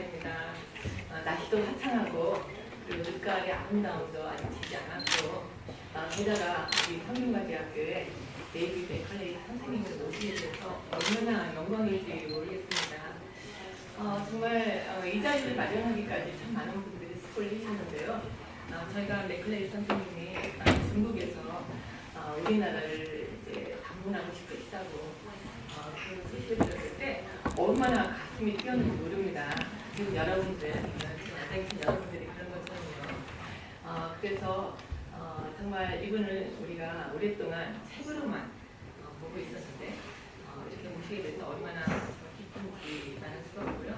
날입니다. 날씨도 화창하고 그리고 늦가을의 아름다움도 아직 지지 않았고 게다가 우리 성균관대학교에 데이비드맥컬레이 선생님을 모시게 돼서 얼마나 영광인지 모르겠습니다. 정말 이 자리를 마련하기까지 참 많은 분들이 수고를 해주셨는데요. 저희가 맥컬레이 선생님이 중국에서 우리나라를 이제 방문하고 싶으시다고 그런 소식을 들었을 때 얼마나 가슴이 뛰었는지 모릅니다. 지금 여러분들, 앉아계신 여러분들이 그런 것처럼요. 그래서 정말 이분을 우리가 오랫동안 책으로만 보고 있었는데 이렇게 모시게 돼서 얼마나 기쁜지 나눌 수가 없고요.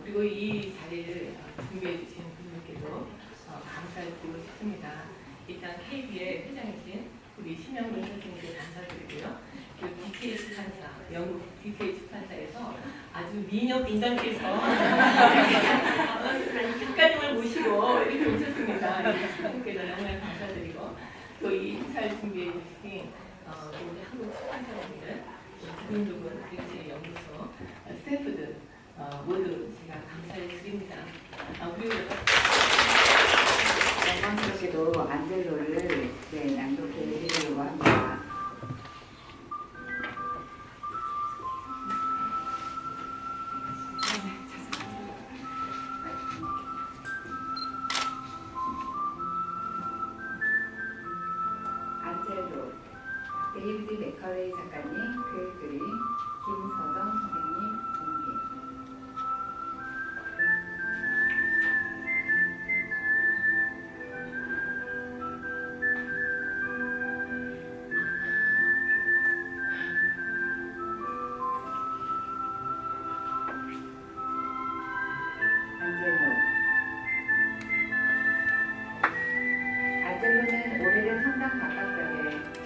그리고 이 자리를 준비해 주신 분들께도 감사를 드리고 싶습니다. 일단 KB의 회장이신 우리 심영근 선생님께 감사드리고요. 그리고 DK 출판사, 영국 DK 출판사에서 아주 미녀 분장께서 작가님을 모시고 이렇게 오셨습니다. 선생님께도 너무나 감사드리고 또 이 행사를 준비해 주신 우리 한국 출판사분들, 두근두근 그림체 연구소 스태프들 모두 제가 감사를 드립니다. 그리고 영광스럽게도 안젤로를 낭독해 드리려고 합니다. 안젤로, 데이비드맥컬레이 작가님 글 그림, 김서정 선생님 공개. 안젤로는 오래된 성당 바깥벽에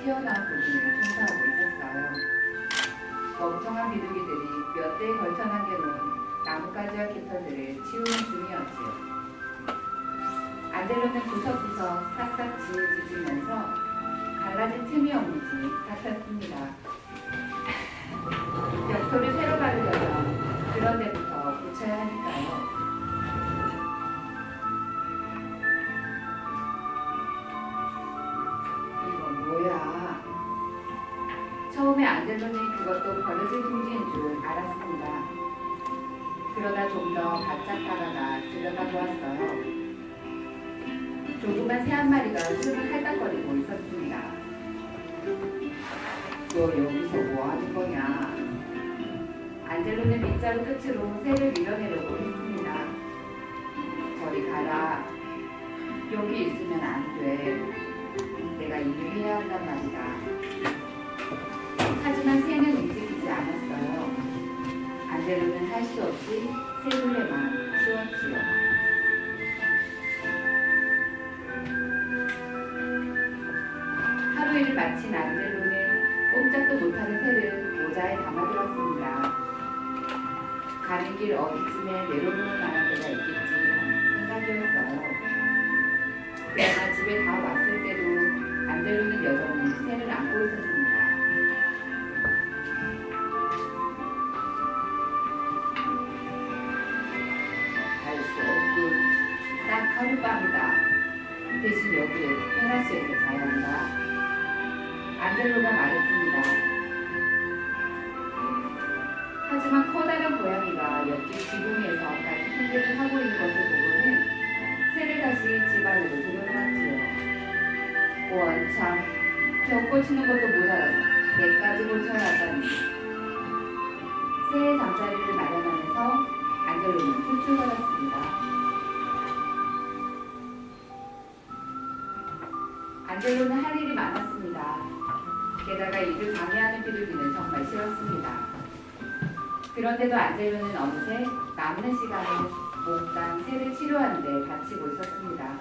튀어나온 부분을 청소하고 있었어요. 멍청한 비둘기들이 몇 대에 걸쳐 남겨놓은 나뭇가지와 깃털들을 치우는 중이었지요. 안젤로는 구석구석 싹싹 지우지면서 갈라진 틈이 없는지 살폈습니다. 벽돌을 새로 바르려면 그런 데부터 고쳐야 하니까요. 처음에 안젤로는 그것도 버려질 둥지인 줄 알았습니다. 그러다 좀 더 바짝 다가가 들여다보았어요. 조그만 새 한 마리가 숨을 할딱거리고 있었습니다. 너 여기서 뭐 하는 거냐? 안젤로는 밑자루 끝으로 새를 밀어내려고 했습니다. 저리 가라. 여기 있으면 안 돼. 내가 일을 해야 한단 말이다. 하지만 새는 움직이지 않았어요. 안젤로는 할 수 없이 새 둘레만 치웠지요. 하루 일을 마친 안젤로는 꼼짝도 못하는 새를 모자에 담아들었습니다. 가는 길 어디쯤에 내려놓을 만한 데가 있겠지 하는 생각이었어요. 그러나 집에 다 왔을 때도 안젤로는 여전히 새를 안고 있었습니다. 하룻밤이다. 대신 여기에 테라스에서 자야 한다. 안젤로가 말했습니다. 하지만 커다란 고양이가 옆집 지붕에서까지 손질을 하고 있는 것을 보고는 새를 다시 집 안으로 들여놓았지요. 원참, 벽 고치는 것도 모자라서 새까지 고쳐야 하다니. 새의 잠자리를 마련하면서 안젤로는 툴툴거렸습니다. 안젤로는 할 일이 많았습니다. 게다가 일을 방해하는 비둘기는 정말 싫었습니다. 그런데도 안젤로는 어느새 남는 시간을 몽땅 새를 치료하는 데 바치고 있었습니다.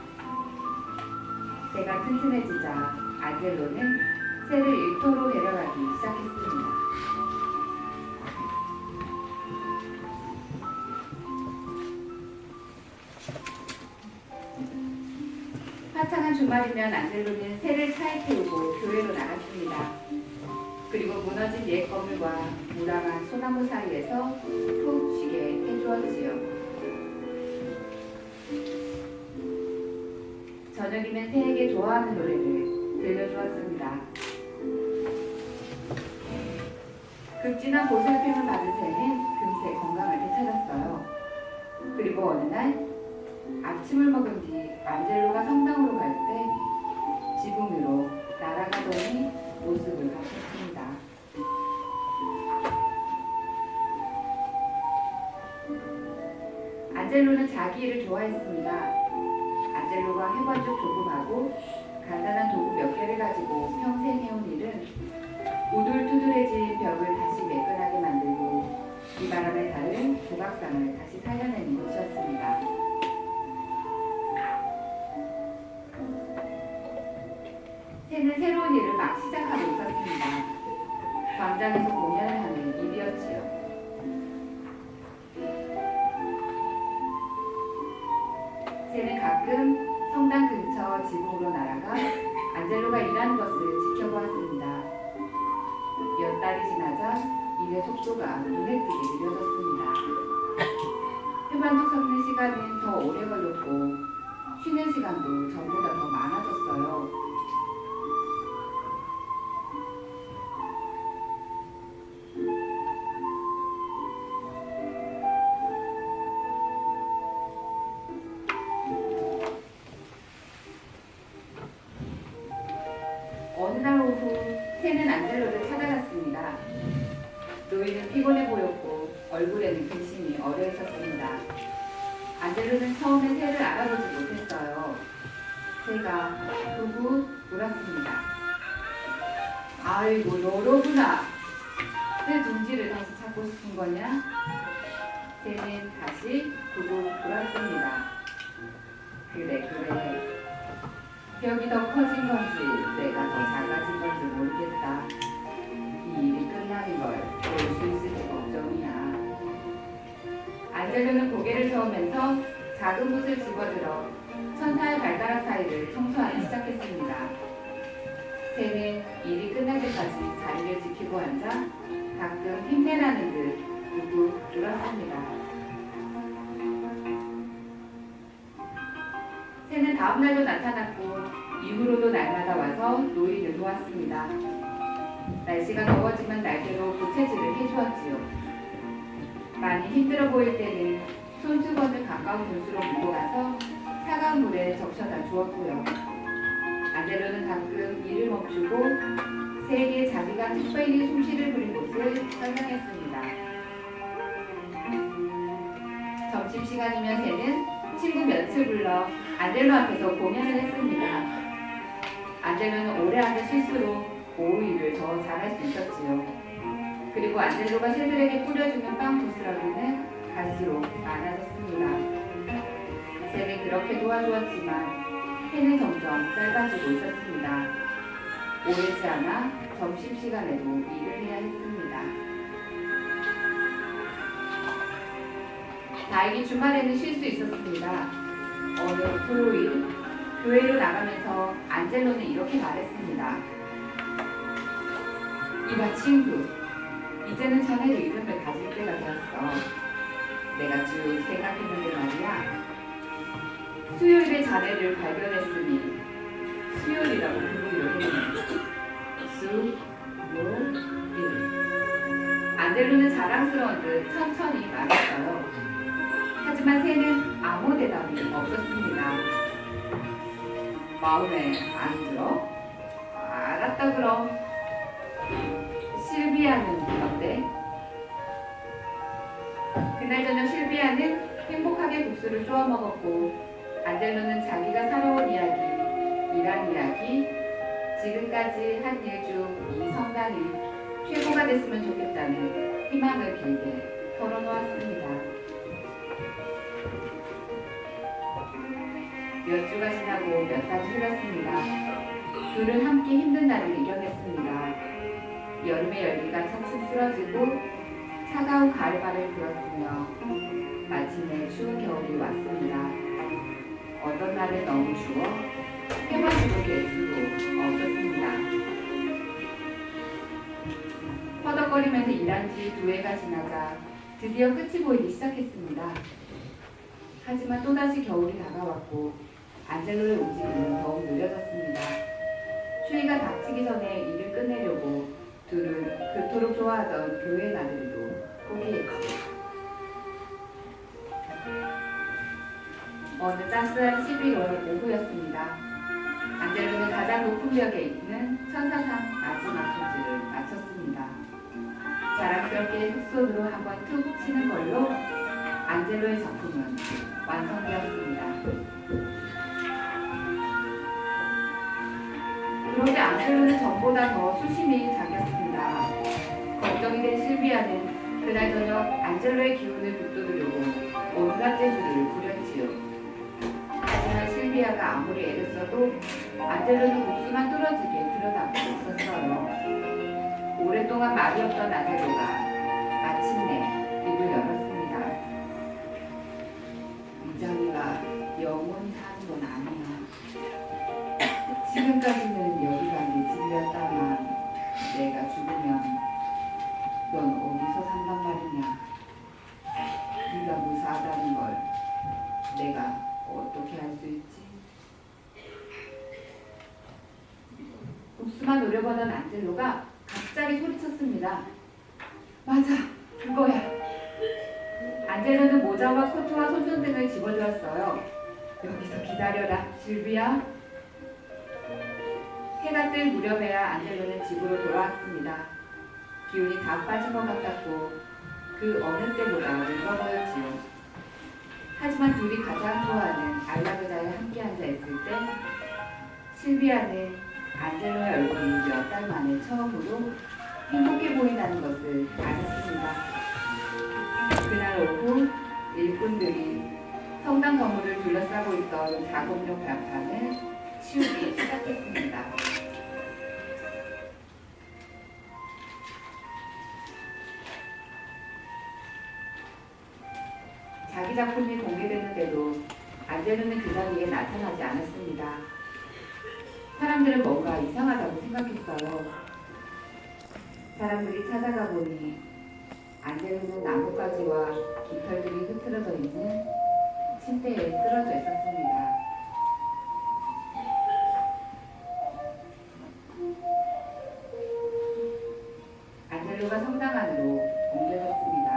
새가 튼튼해지자 안젤로는 새를 일터로 데려가기 시작했습니다. 화창한 주말이면 안젤로는 새를 차에 태우고 교회로 나갔습니다. 그리고 무너진 옛 건물과 무람한 소나무 사이에서 푹 쉬게 해주었지요. 저녁이면 새에게 좋아하는 노래를 들려주었습니다. 극진한 보살핌을 받은 새는 금세 건강을 되찾았어요. 그리고 어느 날 아침을 먹은 뒤 안젤로가 성당으로 갈 때 지붕 위로 날아가더니 모습을 바꿨습니다. 안젤로는 자기 일을 좋아했습니다. 안젤로가 해본 적 조금하고 간단한 도구 몇 개를 가지고 평생 해온 일은 우둘투둘해진 벽을 다시 매끈하게 만들고 비바람에 닿은 조각상을 다시 살려내는 것이었습니다. 새는 새로운 일을 막 시작하고 있었습니다. 광장에서 공연을 하는 일이었지요. 새는 가끔 성당 근처 지붕으로 날아가 안젤로가 일하는 것을 지켜보았습니다. 몇 달이 지나자 일의 속도가 눈에 띄게 느려졌습니다. 해반죽 섞는 시간은 더 오래 걸렸고 쉬는 시간도 전보다 더 많아졌어요. 어느 날 오후 새는 안젤로를 찾아갔습니다. 노인은 피곤해 보였고 얼굴에는 근심이 어려 있었습니다. 안젤로는 처음에 새를 알아보지 못했어요. 새가 후후 물었습니다. 아이고 너로구나. 새 둥지를 다시 찾고 싶은 거냐? 새는 다시 후후 물었습니다. 그래. 벽이 더 커진 건지 내가 더 작아진 건지 모르겠다. 이 일이 끝나는 걸 볼 수 있을지 걱정이야. 안젤로는 고개를 저으면서 작은 붓을 집어들어 천사의 발가락 사이를 청소하기 시작했습니다. 새는 일이 끝날 때까지 자리를 지키고 앉아 가끔 힘내라는 듯 꾹꾹 눌었습니다. 새는 다음 날도 나타났고 이후로도 날마다 와서 노인을 도왔습니다. 날씨가 더워지면 날개로 부채질을 해주었지요. 많이 힘들어 보일 때는 손수건을 가까운 곳으로 물고 가서 차가운 물에 적셔다 주었고요. 안젤로는 가끔 일을 멈추고 새에게 자기가 특별히 솜씨를 부린 곳을 설명했습니다. 점심시간이면 새는 친구 몇을 불러 안젤로 앞에서 공연을 했습니다. 안젤로는 오래 앉아 실수로 오후 일을 더 잘할 수 있었지요. 그리고 안젤로가 새들에게 뿌려주는 빵 부스러기는 갈수록 많아졌습니다. 새는 그렇게 도와주었지만 해는 점점 짧아지고 있었습니다. 오래지 않아 점심시간에도 일을 해야 했습니다. 다행히 주말에는 쉴 수 있었습니다. 어느 토요일 교회로 나가면서 안젤로는 이렇게 말했습니다. 이봐 친구, 이제는 자네도 이름을 가질 때가 되었어. 내가 쭉 생각했는데 말이야. 수요일에 자네를 발견했으니 수요일이라고 부르기로 했네. 수요일. 안젤로는 자랑스러운 듯 천천히 말했어요. 하지만 새는 아무 대답이 없었습니다. 마음에 안 들어? 알았다 그럼. 실비아는 어때? 그날 저녁 실비아는 행복하게 국수를 쪼아 먹었고 안젤로는 자기가 살아온 이야기, 일한 이야기, 지금까지 한 일 중 이 성당이 최고가 됐으면 좋겠다는 희망을 길게 털어놓았습니다. 몇 주가 지나고 몇 달이 흘렀습니다. 둘은 함께 힘든 날을 이겨냈습니다. 여름의 열기가 차츰 쓰러지고 차가운 가을바람이 불었으며 마침내 추운 겨울이 왔습니다. 어떤 날은 너무 추워 해마지도 될 수도 없었습니다. 허덕거리면서 일한 지 2해가 지나자 드디어 끝이 보이기 시작했습니다. 하지만 또다시 겨울이 다가왔고 안젤로의 움직임은 더욱 느려졌습니다. 추위가 닥치기 전에 일을 끝내려고 둘은 그토록 좋아하던 교회 나들이도 포기했지요. 어느 따스한 11월 오후였습니다. 안젤로는 가장 높은 벽에 있는 천사상 마지막 손질을 마쳤습니다. 자랑스럽게 흙손으로 한번 툭 치는 걸로 안젤로의 작품은 완성되었습니다. 그런데 안젤로는 전보다 더 수심이 잠겼습니다. 걱정이 된 실비아는 그날 저녁 안젤로의 기운을 북돋으려고 온갖 재주를 부렸지요. 하지만 실비아가 아무리 애를 써도 안젤로는 목수만 뚫어지게 들여다보고 있었어요. 오랫동안 말이 없던 안젤로가 마침내 입을 열었습니다. 미정이가 영원히 사는 건 아니야. 지금까지는 여기가 네 집이었다만 내가 죽으면 넌 어디서 산단 말이냐. 네가 무사하다는 걸 내가 어떻게 알 수 있지? 목수만 노려보던 안젤로가 갑자기 소리쳤습니다. 맞아, 그거야. 안젤로는 모자와 코트와 손전등을 집어주었어요. 여기서 기다려라, 실비아. 해가 뜰 무렵에야 안젤로는 집으로 돌아왔습니다. 기운이 다 빠진 것 같았고 그 어느 때보다 늙어 보였지요. 하지만 둘이 가장 좋아하는 알라그자에 함께 앉아 있을 때 실비아는 안젤로의 얼굴이 몇 달 만에 처음으로 행복해 보인다는 것을 알았습니다. 그날 오후 일꾼들이 성당 건물을 둘러싸고 있던 작업용 발판을 치우기 시작했습니다. 자기 작품이 공개되는데도 안젤로는 그 자리에 나타나지 않았습니다. 사람들은 뭔가 이상하다고 생각했어요. 사람들이 찾아가 보니 안젤로는 나뭇가지와 깃털들이 흐트러져 있는 침대에 쓰러져 있었습니다. 안젤로가 성당 안으로 옮겨졌습니다.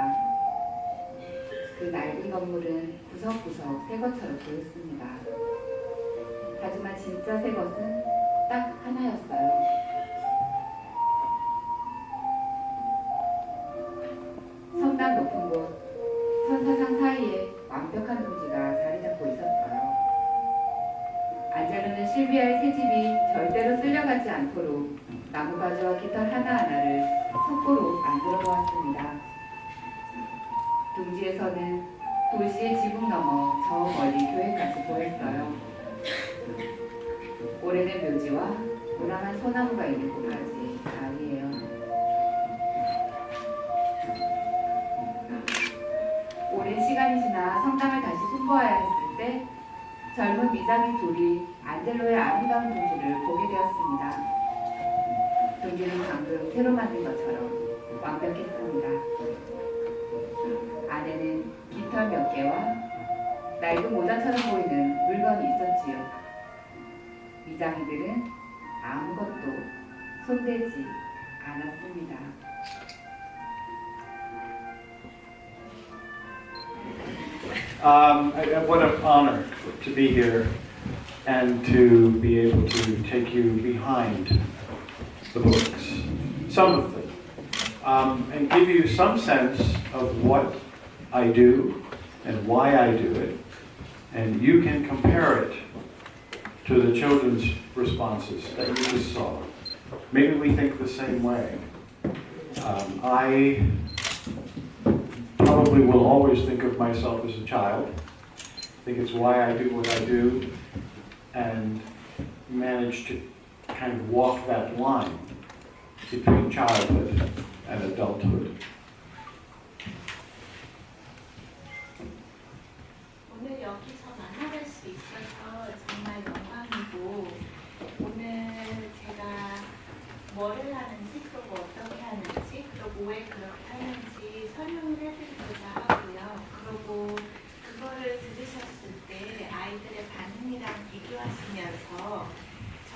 그 낡은 건물은 구석구석 새 것처럼 보였습니다. 하지만 진짜 새 것은 딱 하나였어요. 성당 높은 곳 천사상 사이에 완벽한 둥지가 자리 잡고 있었어요. 안젤로는 실비아의 새 집이 절대로 쓸려가지 않도록 나뭇가지와 깃털 하나하나를 석고로 만들어 보았습니다. 둥지에서는 도시의 지붕 너머 저 멀리 교회까지 보였어요. 오래된 묘지와 무난한 소나무가 있는 곳까지 아니에요. 오랜 시간이 지나 성당을 다시 손보아야 했을 때 젊은 미장이 둘이 안젤로의 아름다운 둥지를 보게 되었습니다. 둥지는 방금 새로 만든 것처럼 완벽했습니다. 안에는 깃털 몇 개와 낡은 모자처럼 보이는 물건이 있었지요. 미장이들은 아무것도 손대지 않았습니다. What an honor to be here and to be able to take you behind the books, some of them, and give you some sense of what I do and why I do it, and you can compare it to the children's responses that you just saw. Maybe we think the same way. I probably will always think of myself as a child. I think it's why I do what I do, and manage to kind of walk that line between childhood and adulthood. 오늘 여기서 만나뵐 수 있어서 정말 영광이고, 오늘 제가 뭐를 하는지, 그리고 어떻게 하는지, 그리고 왜 그렇게 하는지 설명을 해드리고자 하고요. 그리고 그거를 들으셔서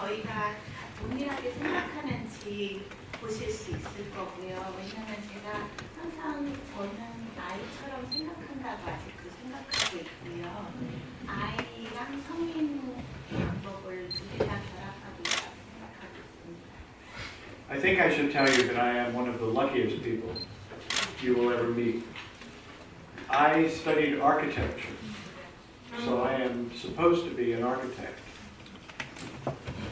저희가 동일하게 생각하는지 보실 수 있을 거고요. 왜냐하면 제가 항상 저는 아이처럼 생각한다고 아직도 생각하고 있고요. 아이랑 성인 방법을 두 개 다 결합하고 있다고 생각하고 있습니다. I think I should tell you that I am one of the luckiest people you will ever meet. I studied architecture, so I am supposed to be an architect.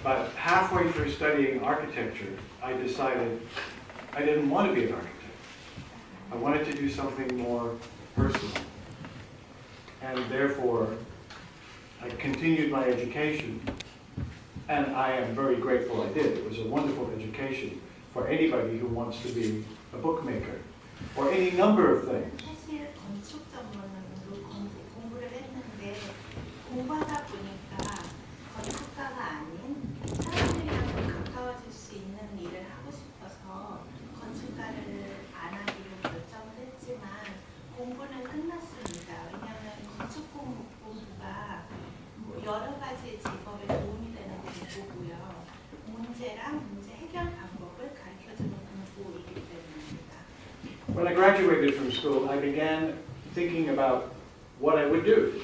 But halfway through studying architecture, I decided I didn't want to be an architect. I wanted to do something more personal. And therefore, I continued my education, and I am very grateful I did. It was a wonderful education for anybody who wants to be a bookmaker, or any number of things. 사실 건축 전문으로 공부를 했는데 공부하다 보니까 건축가가 아닌 사람들이랑 가까워질 수 있는 일을 하고 싶어서 건축가를 안 하기로 결정을 했지만 공부는 끝났습니다. 왜냐하면 건축 공부가 여러 가지 직업에 도움이 되는 공부고요. 문제랑 문제 해결 방법을 가르쳐주는 공부이기 때문입니다. When I graduated from school, I began thinking about what I would do.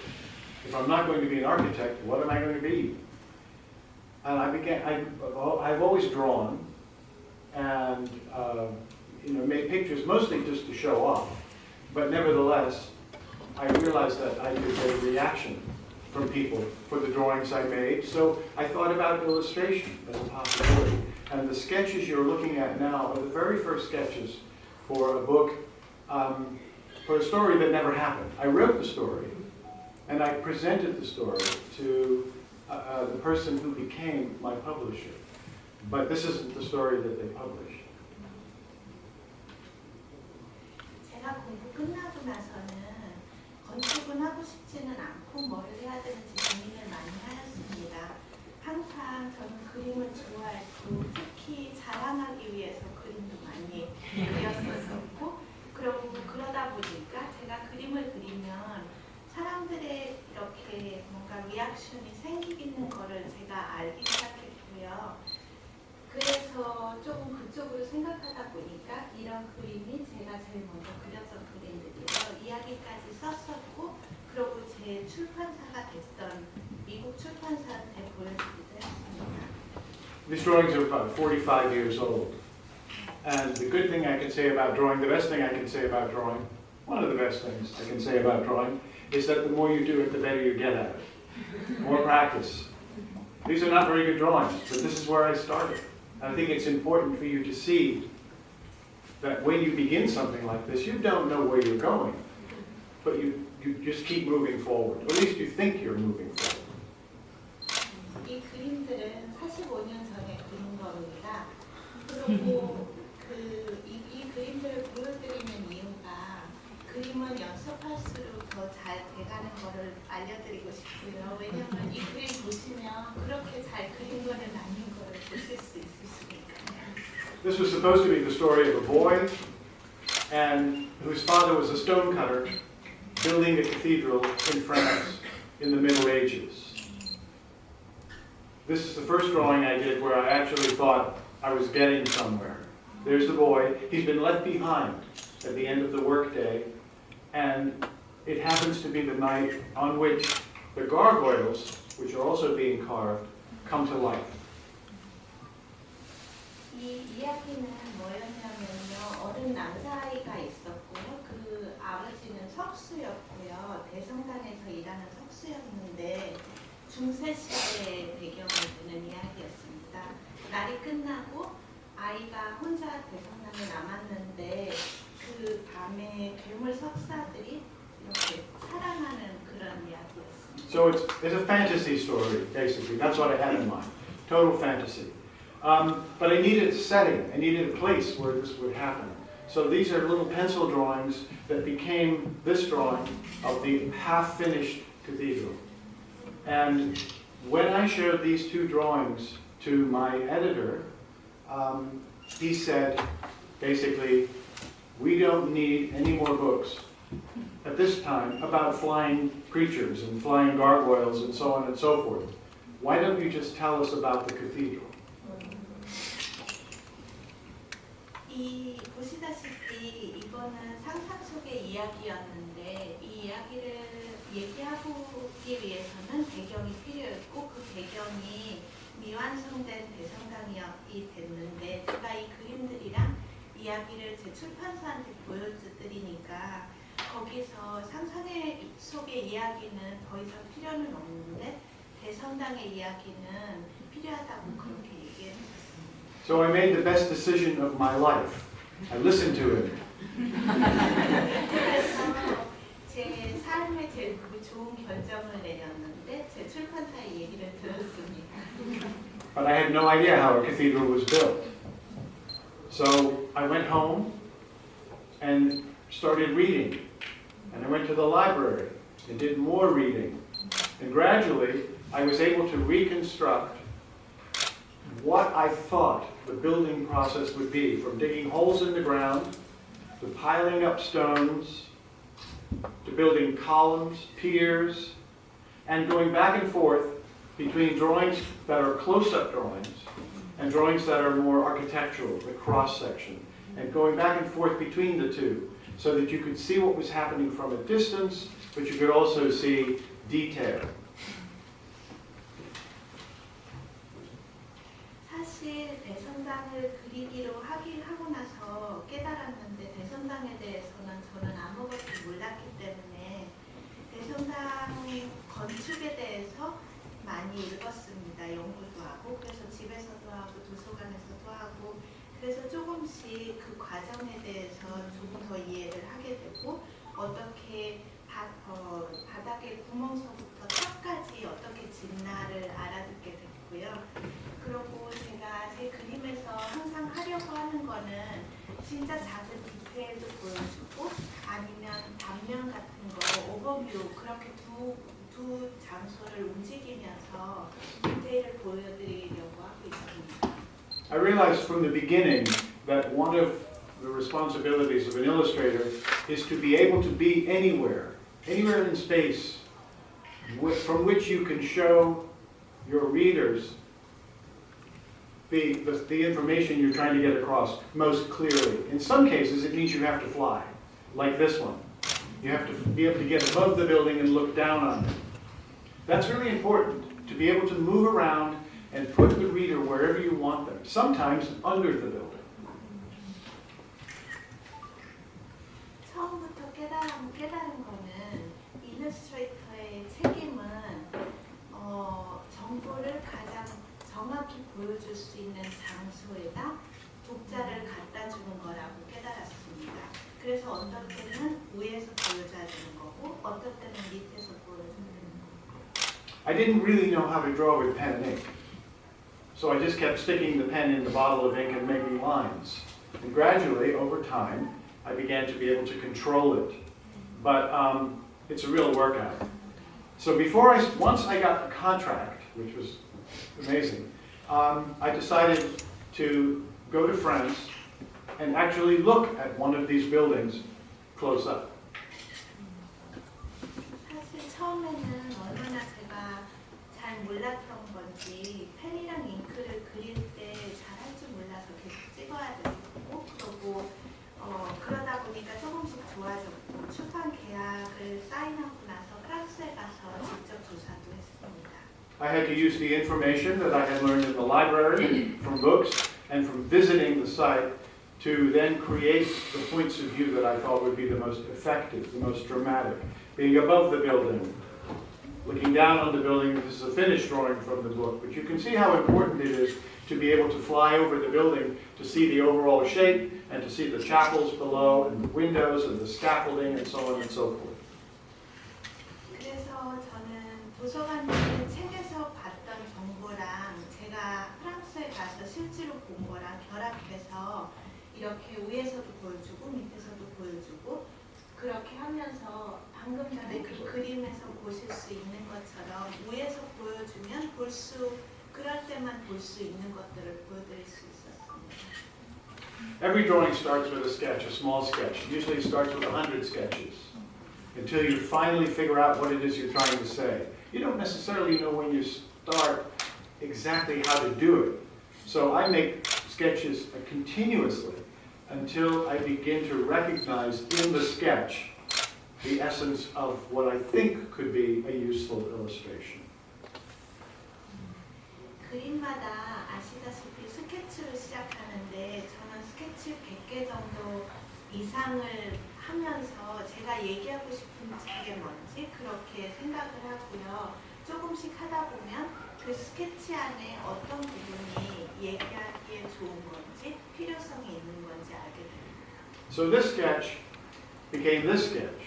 If I'm not going to be an architect, what am I going to be? And I've always drawn and made pictures mostly just to show off. But nevertheless, I realized that I could get a reaction from people for the drawings I made. So I thought about illustration as a possibility. And the sketches you're looking at now are the very first sketches for a book, for a story that never happened. I wrote the story, and I presented the story to the person who became my publisher. But this isn't the story that they published. 제가 공부 끝나고 나서는 건축은 하고 싶지는 않고 뭐를 해야 되는지 고민을 많이 하였습니다. 항상 저는 그림을 좋아했고 특히 자랑하기 위해서 그림도 많이 그렸었고 그러다 보니까 제가 그림을 그리면 사람들의 이렇게 뭔가 리액션이 생기는 거를 제가 알기 시작했고요. 그래서 조금 그쪽으로 생각하다 보니까 이런 그림이 제가 제일 먼저 그렸던 그림들이에요. 이야기까지 썼었고 그리고 제 출판사가 됐던 미국 출판사한테 보여주기도 했습니다. These drawings are about 45 years old. And the good thing I can say about drawing, the best thing I can say about drawing, one of the best things I can say about drawing, is that the more you do it, the better you get at it. More practice. These are not very good drawings, but this is where I started. And I think it's important for you to see that when you begin something like this, you don't know where you're going, but you just keep moving forward. Or at least you think you're moving forward. 이 그림들은 45년 전에 그린 겁니다. 그리고 이 그림들을 보여드리는 이유가 그림은 연습할수록 더 잘 돼가는 거를 알려드리고 싶고요. 왜냐하면 이 그림 보시면 그렇게 잘 그린 거는 아닌 거를 보실 수 있으시니까요. This was supposed to be the story of a boy and whose father was a stonecutter building a cathedral in France in the Middle Ages. This is the first drawing I did where I actually thought I was getting somewhere. There's the boy. He's been left behind at the end of the workday, and it happens to be the night on which the gargoyles, which are also being carved, come to life. 이 이야기는 뭐였냐면요. 어른 남자아이가 있었고요. 그 아버지는 석수였고요. 대성당에서 일하는 석수였는데 중세시대의 배경을 두는 이야기였습니다. 날이 끝나고 아이가 혼자 대성당에 남았는데 그 밤에 괴물 석사들이 이렇게 살아나는 그런 이야기였습니다. So it's a fantasy story, basically. That's what I had in mind. Total fantasy. But I needed a setting. I needed a place where this would happen. So these are little pencil drawings that became this drawing of the half-finished cathedral. And when I showed these two drawings to my editor, he said, basically, we don't need any more books at this time about flying creatures and flying gargoyles and so on and so forth. why don't you just tell us about the cathedral? 보시다시피 이거는 상상 속의 이야기였는데 이 이야기를 얘기하기 위해서는 배경이 필요했고 그 배경이 미완성된 대성당이 됐는데 제가 이 그림들이랑 이야기를 제 출판사한테 보여드리니까 거기서 상상의 속의 이야기는 더 이상 필요는 없는데 대성당의 이야기는 필요하다고 그렇게 얘기했어요. So I made the best decision of my life. I listened to him. 그래서 제 삶에 제일 좋은 결정을 내렸는데 제 출판사의 얘기를 들었습니다. But I had no idea how a cathedral was built. So I went home and started reading. And I went to the library and did more reading. And gradually I was able to reconstruct what I thought the building process would be, from digging holes in the ground, to piling up stones, to building columns, piers, and going back and forth between drawings that are close-up drawings and drawings that are more architectural, the cross-section, and going back and forth between the two so that you could see what was happening from a distance, but you could also see detail. 사실 대성당을 그리기로 하고 나서 깨달았는데 대성당에 대해서는 저는 아무것도 몰랐기 때문에 대성당 건축에 대해서 많이 읽었습니다. 연구도 하고 그래서 집에서도 하고 도서관에서도 하고 그래서 조금씩 그 과정에 대해서 조금 더 이해를 하게 되고 어떻게 바닥의 구멍서부터 탑까지 어떻게 짓나를 알아듣게 됐고요. 그리고 제가 제 그림에서 항상 하려고 하는 거는 진짜 작은 디테일도 보여주고 아니면 단면 같은 거, 오버뷰 그렇게 두 장소를 움직이면서 디테일을 보여드리려고 하고 있습니다. I realized from the beginning that one of the responsibilities of an illustrator is to be able to be anywhere in space from which you can show your readers the information you're trying to get across most clearly. In some cases, it means you have to fly, like this one. You have to be able to get above the building and look down on it. That's really important, to be able to move around and put the reader wherever you want them, sometimes under the building. 처음부터 깨달은 거는 일러스트레이터의 책임은 정보를 가장 정확히 보여줄 수 있는 장소에다 독자를 갖다 주는 거라고 깨달았습니다. 그래서 어떤 때는 위에서 보여줘야 되는 거고 어떤 때는 밑에서 보여줘야 되는 거고. I didn't really know how to draw with pen and ink. So I just kept sticking the pen in the bottle of ink and making lines. And gradually, over time, I began to be able to control it. But it's a real workout. So once I got the contract, which was amazing, I decided to go to France and actually look at one of these buildings close up. 사실 처음에는 얼마나 제가 잘 몰랐던 건지 펜이랑 잉크를 그릴 때 잘할 줄 몰라서 계속 찍어야 되고 그러고 그러다 보니까 조금씩 좋아졌고 출판 계약을 사인하고 나서 프랑스에 가서 직접 조사도 했습니다. I had to use the information that I had learned in the library, from books, and from visiting the site to then create the points of view that I thought would be the most effective, the most dramatic. Being above the building, looking down on the building. This is a finished drawing from the book, but you can see how important it is to be able to fly over the building to see the overall shape and to see the chapels below and the windows and the scaffolding and so on and so forth. 그래서 저는 도서관에 책에서 봤던 정보랑 제가 프랑스에 가서 실제로 본 거랑 결합해서 이렇게 위에서도 보여주고 밑에서도 보여주고 그렇게 하면서 방금 전에 그 그림에서 보실 수 있는 것처럼 위에서 보여주면 그럴 때만 볼 수 있는 것들을 보여드릴 수 있었습니다. Every drawing starts with a sketch, a small sketch. Usually it starts with 100 sketches until you finally figure out what it is you're trying to say. You don't necessarily know when you start exactly how to do it. So I make sketches continuously until I begin to recognize in the sketch the essence of what I think could be a useful illustration. 그림마다 아시다시피 스케치로 시작하는데 저는 스케치 100개 정도 이상을 하면서 제가 얘기하고 싶은 게 뭔지 그렇게 생각을 하고요. 조금씩 하다 보면 그 스케치 안에 어떤 부분이 얘기하기에 좋은 건지 필요성이 있는 건지 알게 됩니다. So this sketch became this sketch.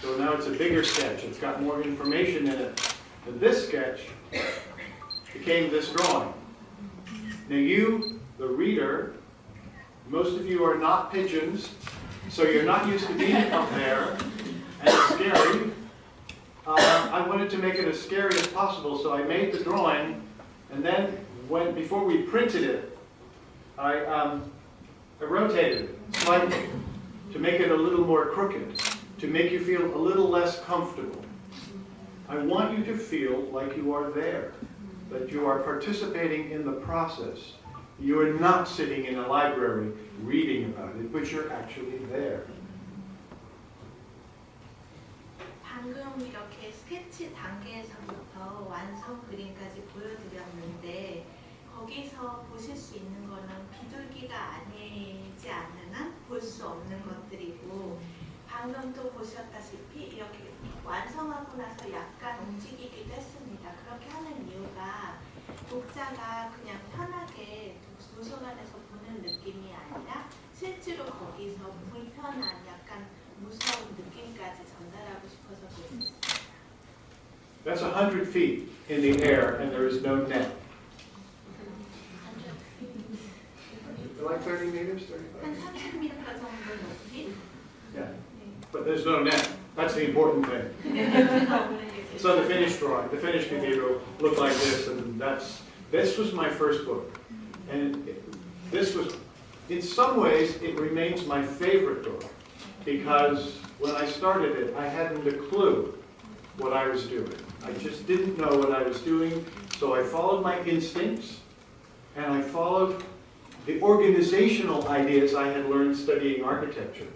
So now it's a bigger sketch. It's got more information in it. And this sketch became this drawing. Now you, the reader, most of you are not pigeons, so you're not used to being up there, and it's scary. I wanted to make it as scary as possible, so I made the drawing, and then before we printed it, I rotated it slightly to make it a little more crooked, to make you feel a little less comfortable. I want you to feel like you are there, that you are participating in the process. You are not sitting in a library reading about it, but you're actually there. 방금 이렇게 스케치 단계에서부터 완성 그림까지 보여드렸는데 거기서 보실 수 있는 거는 비둘기가 아니지 않는 한 볼 수 없는 것들이고 방금 또 보셨다시피 이렇게 완성하고 나서 약간 움직이기도 했습니다. 그렇게 하는 이유가 독자가 그냥 편하게 도서관에서 보는 느낌이 아니라 실제로 거기서 불편한 약간 무서운 느낌까지 전달하고 싶어서 그랬습니다. That's 100 feet in the air and there is no net. Like 30 meters, 35? 한 30m 정도 높이? Yeah, but there's no net. That's the important thing. So the finished drawing, the finished cathedral looked like this, and this was my first book. And this was, in some ways, it remains my favorite book, because when I started it, I hadn't a clue what I was doing. I just didn't know what I was doing, so I followed my instincts, and I followed the organizational ideas I had learned studying architecture.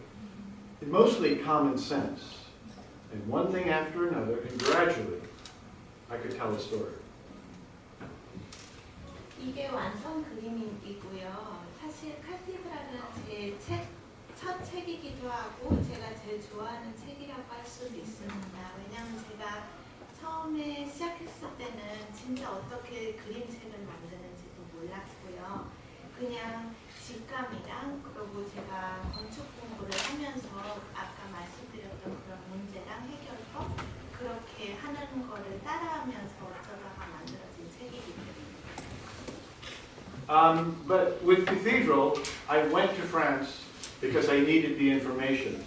And mostly common sense. And one thing after another, and gradually, I could tell a story. 이게 완성 그림이고요. 사실 카테드랄은 제 첫 책이기도 하고 제가 제일 좋아하는 책이라고 할 수도 있습니다. 왜냐하면 제가 처음에 시작했을 때는 진짜 어떻게 그림책을 만드는지도 몰랐고요. 그냥 직감이랑 그리고 제가 건축 공부를 하면서 아까 말씀드렸던 그런 문제랑 해결법 그렇게 하는 거를 따라하면서 어쩌다가 만들어진 책이기 때문에. But with Cathedral, I went to France because I needed the information.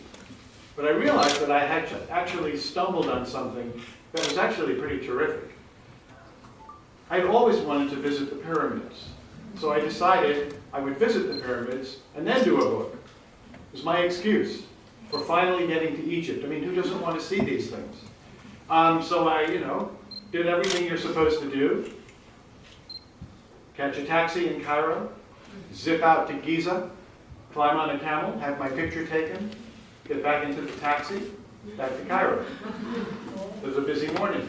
But I realized that I had actually stumbled on something that was actually pretty terrific. I'd always wanted to visit the pyramids. So I decided I would visit the pyramids and then do a book. It was my excuse for finally getting to Egypt. I mean, who doesn't want to see these things? So I, did everything you're supposed to do. Catch a taxi in Cairo, zip out to Giza, climb on a camel, have my picture taken, get back into the taxi, back to Cairo. It was a busy morning.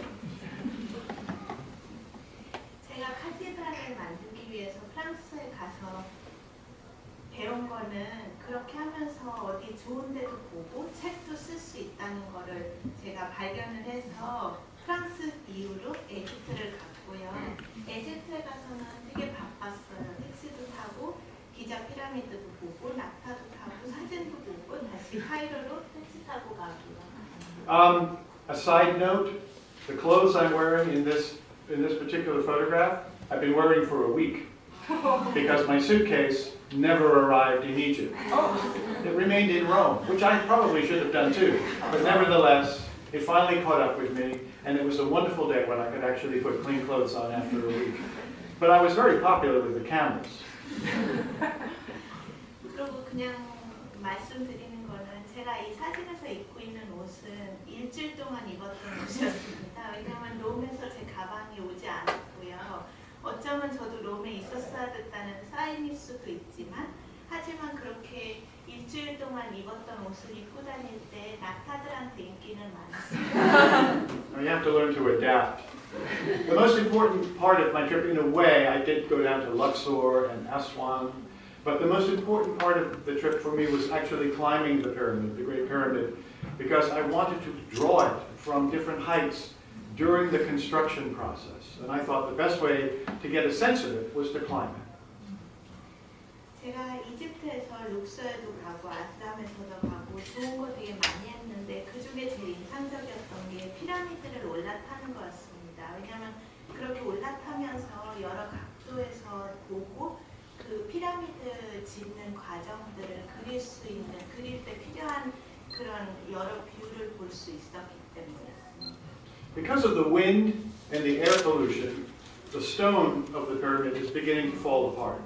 제가 카테드랄을 만들기 위해서 프랑스에 가서 배운 거는 그렇게 하면서 어디 좋은 데도 보고 책도 쓸 수 있다는 거를 제가 발견을 해서 프랑스 이후로 에집트를 갔고요. 에집트에 가서는 되게 바빴어요. 택시도 타고 기자 피라미드도 보고 낙타도 타고 사진도 보고 다시 카이로로 택시 타고 가고요. A side note, the clothes I'm wearing in this particular photograph, I've been wearing for a week because my suitcase never arrived in Egypt. It remained in Rome, which I probably should have done too. But nevertheless, it finally caught up with me, and it was a wonderful day when I could actually put clean clothes on after a week. But I was very popular with the camels. 그리고 그냥 말씀드리는 거는 제가 이 사진에서 입고 있는 옷은 일주일 동안 입었던 옷이었습니다. 왜냐하면 롬에서 제 가방이 오지 않았고요. 어쩌면 저도 롬에 있었어야 됐다는 사인일 수도 있지만 하지만 그렇게 일주일 동안 입었던 옷을 입고 다닐 때 낙타들한테 인기는 많았습니다. You have to learn to adapt. The most important part of my trip, in a way, I did go down to Luxor and Aswan, but the most important part of the trip for me was actually climbing the pyramid, the Great Pyramid, because I wanted to draw it from different heights during the construction process. And I thought the best way to get a sense of it was to climb it. 제가 이집트에서 룩서에도 가고 아스람에서도 가고 좋은 거 되게 많이 했는데 그 중에 제일 인상적이었던 게 피라미드를 올라타는 거였습니다. 왜냐하면 그렇게 올라타면서 여러 각도에서 보고 그 피라미드 짓는 과정들을 그릴 때 필요한 그런 여러 뷰를 볼 수 있었기 때문이었습니다. Because of the wind and the air pollution, the stone of the pyramid is beginning to fall apart.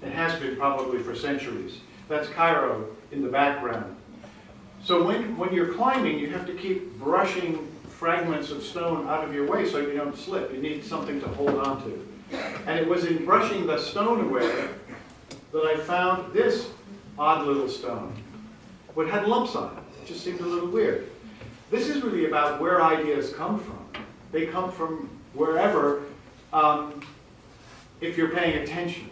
It has been probably for centuries. That's Cairo in the background. So when you're climbing, you have to keep brushing fragments of stone out of your way so you don't slip. You need something to hold on to. And it was in brushing the stone away that I found this odd little stone. It had lumps on it. It just seemed a little weird. This is really about where ideas come from. They come from wherever, if you're paying attention.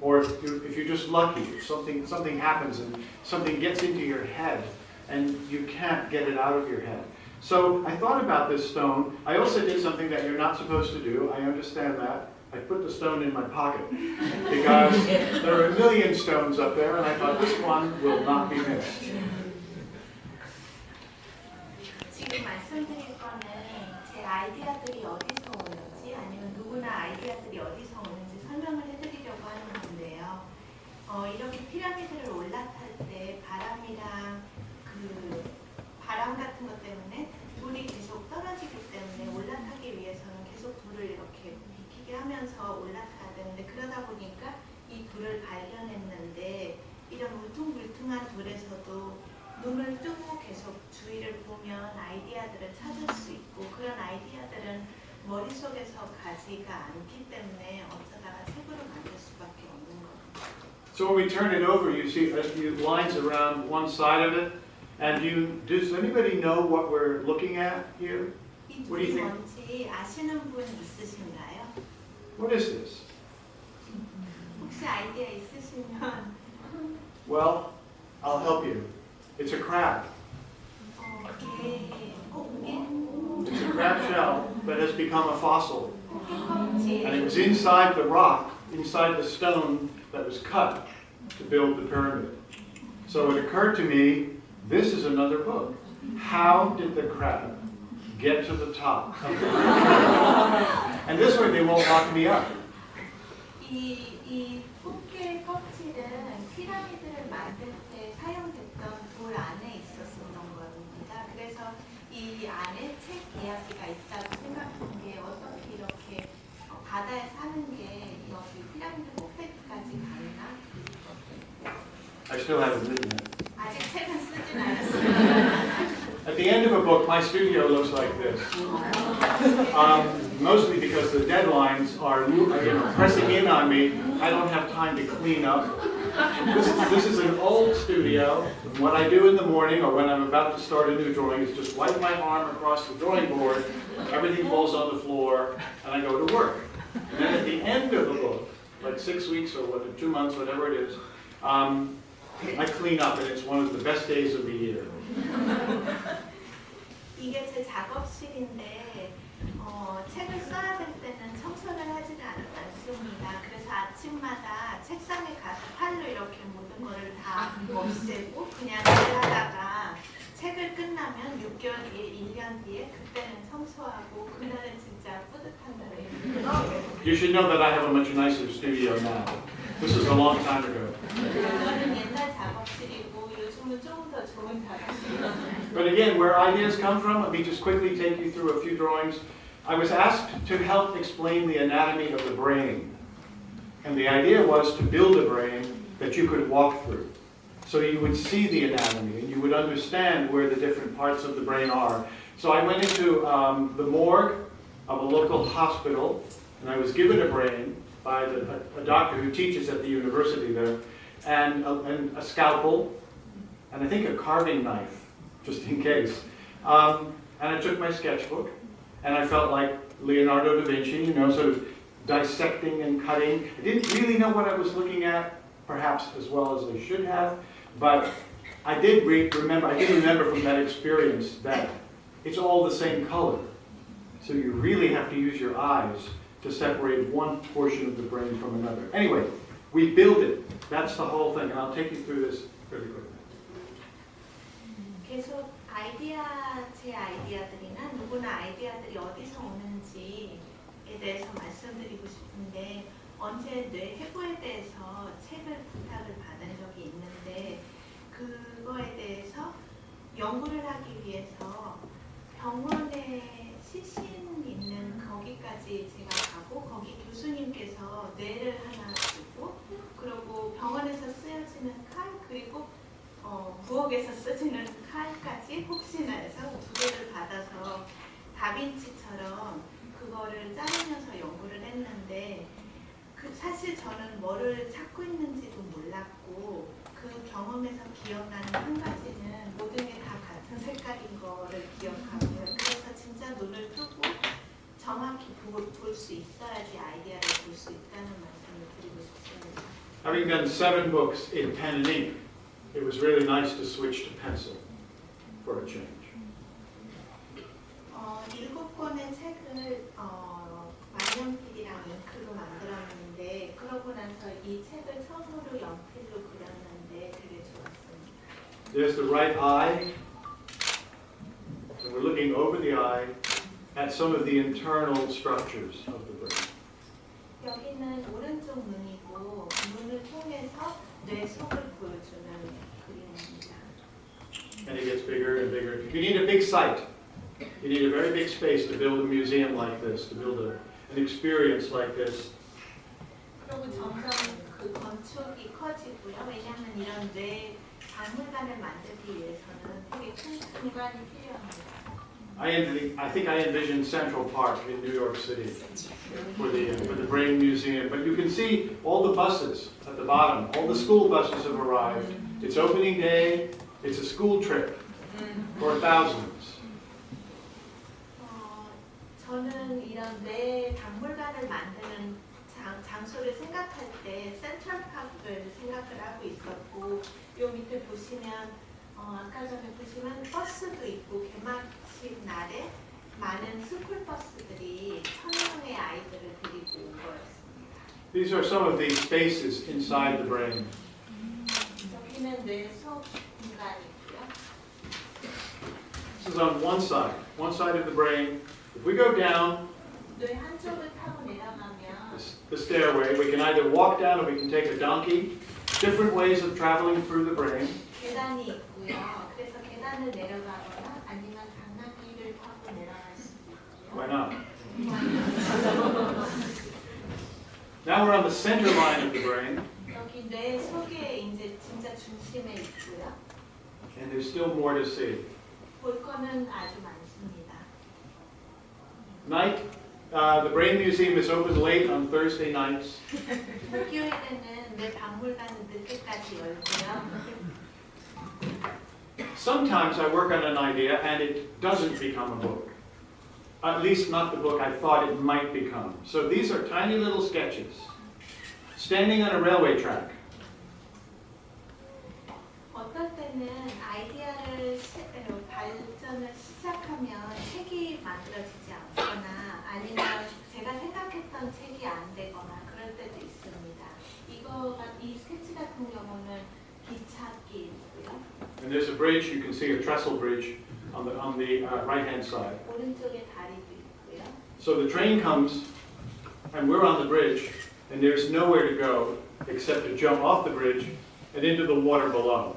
Or if you're just lucky, if something happens and something gets into your head and you can't get it out of your head. So I thought about this stone. I also did something that you're not supposed to do. I understand that. I put the stone in my pocket because there are a million stones up there and I thought this one will not be missed. 지금 말씀드릴 거는 제 아이디어들이 어디서 오는지 아니면 누구나 아이디어들이 어디서 오는지 설명을 해드리려고 하는 건데요. 이렇게 피라미드를 올라탈 때 바람이랑 그 바람 같은 것 때문에 돌이 계속 떨어지기 때문에 올라타기 위해서는 계속 돌을 이렇게 비키게 하면서 올라타야 되는데 그러다 보니까 이 돌을 발견했는데 이런 울퉁불퉁한 돌에서도 눈을 뜨고 계속 주위를 보면 아이디어들을 찾을 수 있고 그런 아이디어들은 머릿속에서 가지가 않기 때문에 어쩌다가 책으로 만들 수밖에 없는 거예요. So when we turn it over, you see a few lines around one side of it. And does anybody know what we're looking at here? 이 What do you 둘이 think? 뭔지 아시는 분 있으신가요? What is this? 혹시 아이디어 있으시면 Well, I'll help you. It's a crab. 이게 It's a crab shell that has become a fossil. 껍질 And it was inside the rock, inside the stone that was cut to build the pyramid. So it occurred to me, this is another book. How did the crab get to the top of the pyramid? And this way they won't lock me up. 이 꽃게 껍질은 피라미드를 만들 때 사용됐던 돌 안에 있었던 겁니다. 그래서 이 안에 책 이야기가 있다고 생각한 게 어떻게 이렇게 바다에 사는 게 여기 피라미드 꼭대기까지 갔나? I still haven't written it. 아직 책은 쓰진 않았어요. At the end of a book, my studio looks like this. Mostly because the deadlines are pressing in on me. I don't have time to clean up. This is an old studio. What I do in the morning or when I'm about to start a new drawing is just wipe my arm across the drawing board, everything falls on the floor, and I go to work. And then at the end of the book, like 6 weeks or 2 months, whatever it is, I clean up, and it's one of the best days of the year. 이게 제 작업실인데 책을 써야 될 때는 청소를 하지는 않습니다. 그래서 아침마다 책상에 가서 팔로 이렇게 모든 거를 다 없애고 그냥 일하다가 책을 끝나면 6개월 뒤에, 1년 뒤에 그때는 청소하고 그날은 진짜 뿌듯한 날이에요. You should know that I have a much nicer studio now. This is a long time ago. 이거는 옛날 작업실이고 요즘은 조금 더 좋은 작업실이에요. But again, where ideas come from, let me just quickly take you through a few drawings. I was asked to help explain the anatomy of the brain. And the idea was to build a brain that you could walk through. So you would see the anatomy and you would understand where the different parts of the brain are. So I went into the morgue of a local hospital And I was given a brain by a doctor who teaches at the university there, and a scalpel, and I think a carving knife, just in case. And I took my sketchbook, and I felt like Leonardo da Vinci, you know, sort of dissecting and cutting. I didn't really know what I was looking at, perhaps as well as I should have, but I did remember from that experience that it's all the same color. So you really have to use your eyes to separate one portion of the brain from another. Anyway, we build it. That's the whole thing, and I'll take you through this very quickly. 계속 제 아이디어들이나 누구나 아이디어들이 어디서 오는지에 대해서 말씀드리고 싶은데, 언제 뇌 해부에 대해서 책을 부탁을 받은 적이 있는데, 그거에 대해서 연구를 하기 위해서 병원에 시신 있는 거기까지 제가 가고, 거기 교수님께서 뇌를 하나 주고, 그리고 병원에서 쓰여지는 칼, 그리고 부엌에서 쓰지는 칼까지 혹시나 해서 두 개를 받아서 다빈치처럼 그거를 자르면서 연구를 했는데, 사실 저는 뭐를 찾고 있는지도 몰랐고, 그 경험에서 기억나는 한 가지는 모든 게 다 같은 색깔인 거를 기억하고요. 그래서 진짜 눈을 뜨고 정확히 볼 수 있어야지 아이디어를 볼 수 있다는 말씀을 드리고 싶습니다. Having done 7 books in pen and ink, it was really nice to switch to pencil for a change. 7권의 책을 만년필이랑 잉크로 만들었는데, 그러고 나서 이 책을 처음으로 연필로 그렸는데 되게 좋았습니다. There's the right eye, and we're looking over the eye at some of the internal structures of the brain. 여기는 오른쪽 눈이고, 눈을 통해서 뇌 속을 보여주는 그림입니다. And it gets bigger and bigger. You need a big site. You need a very big space to build a museum like this, to build an experience like this. 그리고 점점 그 건축이 커지고요. 왜냐하면 이런 뇌 박물관을 만들기 위해서는 되게 큰 공간이 필요합니다. I think I envisioned Central Park in New York City for the Brain Museum. But you can see all the buses at the bottom. All the school buses have arrived. It's opening day. It's a school trip for thousands. 저는 이런 뇌 박물관을 만드는 장소를 생각할 때 센트럴파크를 생각을 하고 있었고, 요 밑에 보시면 아까 전에 보시면 버스도 있고, 개막식 날에 많은 스쿨 버스들이 1000명의 아이들을 데리고 온 거였습니다. These are some of the spaces inside the brain. 여기는 뇌 속 공간이고요. This is on one side of the brain. If we go down 뇌 한쪽을 타고 내려가면 the stairway, we can either walk down or we can take a donkey. Different ways of traveling through the brain. 계단이 있고요. 그래서 계단을 내려가거나 아니면 당나귀를 타고 내려갈 수도 있고요. Why not? Now we're on the center line of the brain. 여기 뇌 속에 이제 진짜 중심에 있고요. And there's still more to see. 볼 거는 아주 많습니다. Night, the Brain Museum is open late on Thursday nights. 목요일에는 뇌 박물관은 늦게까지 열고요. Sometimes I work on an idea and it doesn't become a book. At least not the book I thought it might become. So these are tiny little sketches. Standing on a railway track. 어떨 때는 아이디어를 발전을 시작하면 책이 만들어지지 않거나 아니면 제가 생각했던 책이 안 되거나 그럴 때도 있습니다. 이 스케치 같은 경우는 기찻길이고요. And there's a bridge. You can see a trestle bridge on the right-hand side. 오른쪽에 다리도 있고요. So the train comes, and we're on the bridge, and there's nowhere to go except to jump off the bridge and into the water below.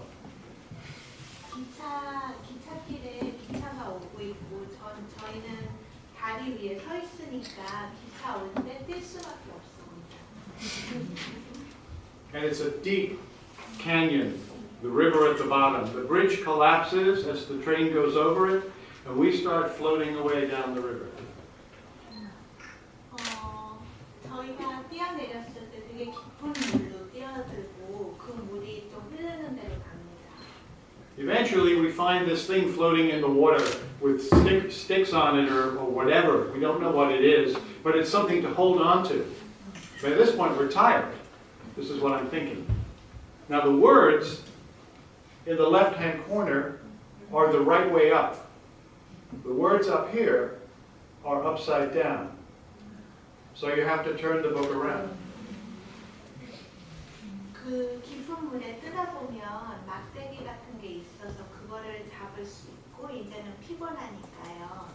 기찻길에 기차가 오고 있고 저희는 다리 위에 서 있으니까 기차 올 때 뛸 수밖에 없습니다. And it's a deep canyon, the river at the bottom. The bridge collapses as the train goes over it, and we start floating away down the river. 저희가 뛰어내렸을 때 되게 깊은 물로 뛰어들고 그 물이 또 흐르는 데로 갑니다. Eventually, we find this thing floating in the water with sticks on it or whatever. We don't know what it is, but it's something to hold on to. But at this point, we're tired. This is what I'm thinking. Now, the words in the left-hand corner are the right way up. The words up here are upside down. So you have to turn the book around. 그 깊은 물에 뜨다 보면 막대기 같은 게 있어서 그거를 잡을 수 있고 이제는 피곤하니까요.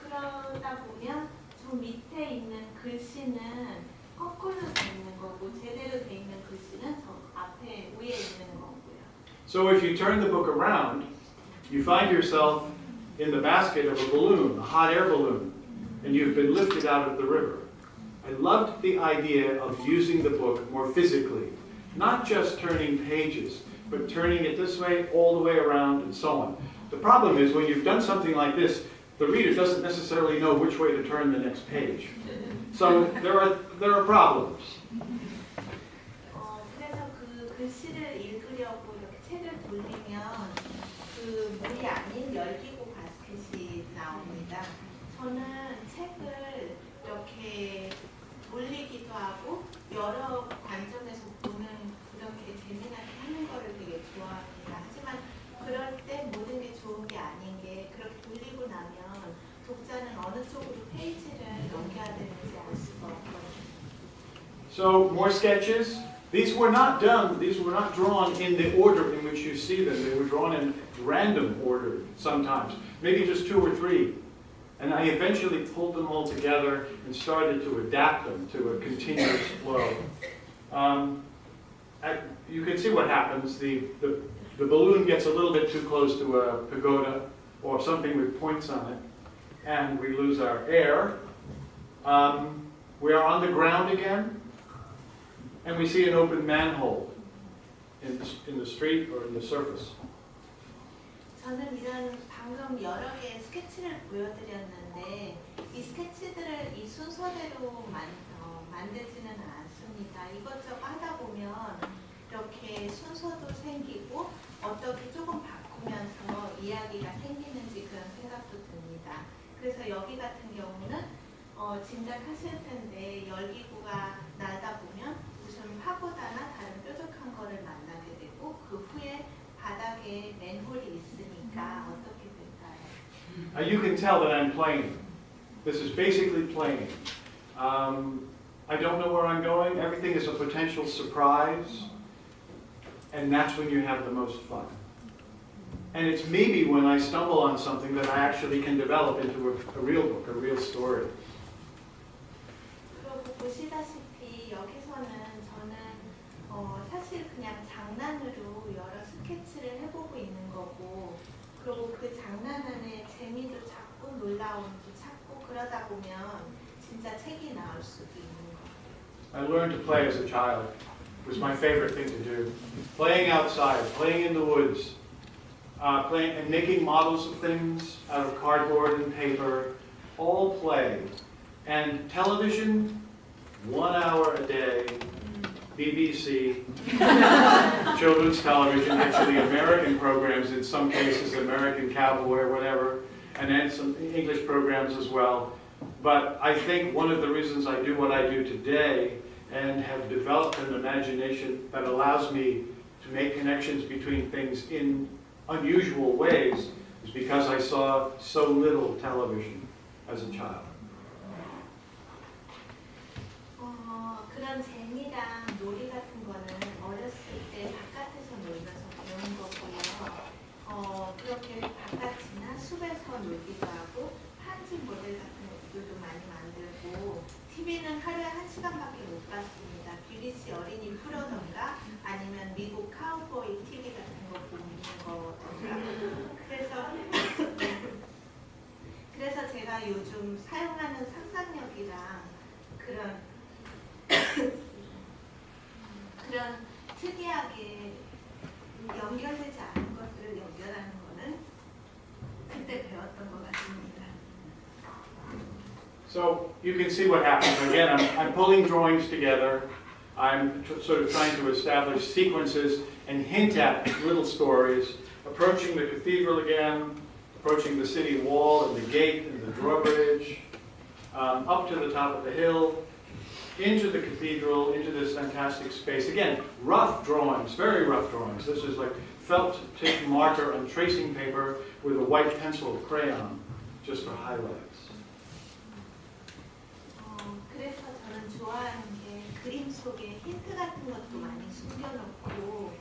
그러다 보면 저 밑에 있는 글씨는 거꾸로 돼 있는 거고 제대로 돼 있는 글씨는 저 앞에 위에 있는 거고요. So if you turn the book around, you find yourself in the basket of a balloon, a hot air balloon, and you've been lifted out of the river. I loved the idea of using the book more physically, not just turning pages, but turning it this way, all the way around, and so on. The problem is when you've done something like this, the reader doesn't necessarily know which way to turn the next page. So there are problems. 그래서 그 글씨를 읽으려고 이렇게 책을 돌리면 그 물이 아닌 열기구 바스켓이 나옵니다. 저는 책을 이렇게 돌리기도 하고 여러 관점에서 보는 그렇게 재미나게 하는 거를 되게 좋아합니다. 하지만 그럴 때 모든 게 좋은 게 아닌 게 그렇게 돌리고 나면 독자는 어느 쪽으로 페이지를 넘겨야 되는지 알 수가 없거든요. So more sketches. These were not drawn in the order in which you see them. They were drawn in random order sometimes, maybe just 2 or 3. And I eventually pulled them all together and started to adapt them to a continuous flow. You can see what happens. The balloon gets a little bit too close to a pagoda or something with points on it, and we lose our air. We are on the ground again, and we see an open manhole in the street or in the surface. 저는 이런 방금 여러 개의 스케치를 보여드렸는데 이 스케치들을 이 순서대로 만들지는 않습니다. 이것저것 하다 보면 이렇게 순서도 생기고 어떻게 조금 바꾸면서 이야기가 생기는지 그런 생각도 듭니다. 그래서 여기 같은 경우는 짐작하실 텐데 열기구가 날다 보면 우선 파고다나 다른 뾰족한 거를 만나게 되고 그 후에 바닥에 맨홀이 있으니까 어떻게 될까요? You can tell that I'm playing. This is basically playing. I don't know where I'm going. Everything is a potential surprise. And that's when you have the most fun. And it's maybe when I stumble on something that I actually can develop into a real book, a real story. 그리고 보시다시피 여기서는 저는 사실 그냥 장난으로 여러 스케치를 해보고 있는 거고 그리고 그 장난 안에 재미도 찾고 놀라움도 찾고 그러다 보면 진짜 책이 나올 수도 있는 거예요. I learned to play as a child. It was my favorite thing to do. Playing outside, playing in the woods, playing and making models of things out of cardboard and paper, all play. And television, 1 hour a day, BBC, children's television, actually American programs, in some cases American Cowboy or whatever, and then some English programs as well. But I think one of the reasons I do what I do today and have developed an imagination that allows me to make connections between things in unusual ways is because I saw so little television as a child. 그런 재미랑 놀이 같은 거는 어렸을 때 바깥에서 놀면서 배운 거고요. 그렇게 바깥이나 숲에서 놀기도 하고 판지 모델 같은 것들도 많이 만들고 TV는 하루에 1시간밖에 못 봤습니다. BBC 어린이 프로던가 아니면 미국 카우보이 TV 같은 거 보는 거던가 그래서 제가 요즘 사용하는 상상력이랑 그런 특이하게 연결되지 않은 것들을 연결하는 거는 그때 배웠던 것 같습니다. So you can see what happens. Again, I'm pulling drawings together. I'm sort of trying to establish sequences and hint at little stories. Approaching the cathedral again, approaching the city wall and the gate and the drawbridge, up to the top of the hill, into the cathedral, into this fantastic space. Again, rough drawings, very rough drawings. This is like felt tip marker and tracing paper with a white pencil crayon, just for highlights. 그래서 저는 좋아하는 게 그림 속에 힌트 같은 것도 많이 숨겨놓고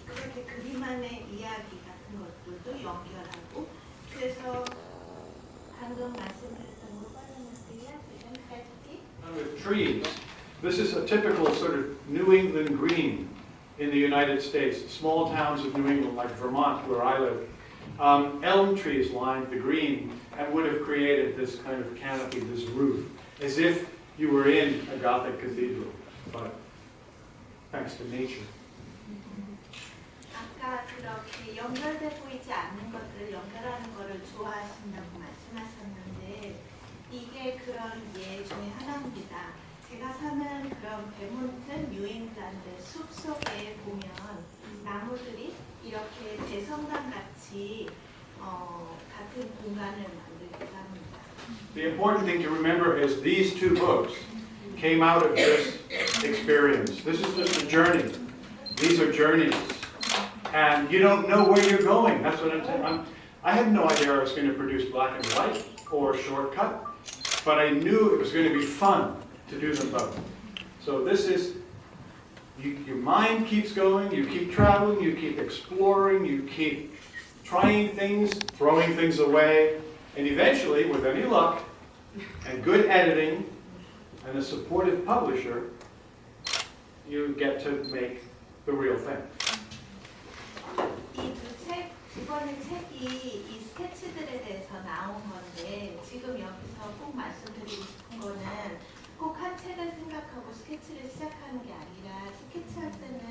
그렇게 그림 안에 이야기 같은 것들도 연결하고 그래서 방금 말씀드렸던 거 with trees. This is a typical sort of New England green in the United States. Small towns of New England, like Vermont, where I live. Elm trees lined the green and would have created this kind of canopy, this roof, as if you were in a Gothic cathedral, but thanks to nature. 아까 그렇게 연결돼 보이지 않는 것들을 연결하는 것을 좋아하신다고 말씀하셨는데 이게 그런 예 중에 하나입니다. 제가 사는 그런 배문튼 뉴잉글랜드 숲속에 보면 나무들이 이렇게 대성당 같이 같은 공간을 만들기도 합니다. The important thing to remember is these two books came out of this experience. This is just a journey. These are journeys. And you don't know where you're going. That's what I'm saying. I had no idea I was going to produce black and white or shortcut, but I knew it was going to be fun to do them both. So this is, your mind keeps going, you keep traveling, you keep exploring, you keep trying things, throwing things away, and eventually, with any luck, and good editing, and a supportive publisher, you get to make the real thing. 이 두 번의 책이 이 스케치들에 대해서 나온 건데 지금 여기서 꼭 말씀드리고 싶은 거는 꼭 한 책을 생각하고 스케치를 시작하는 게 아니라 스케치할 때는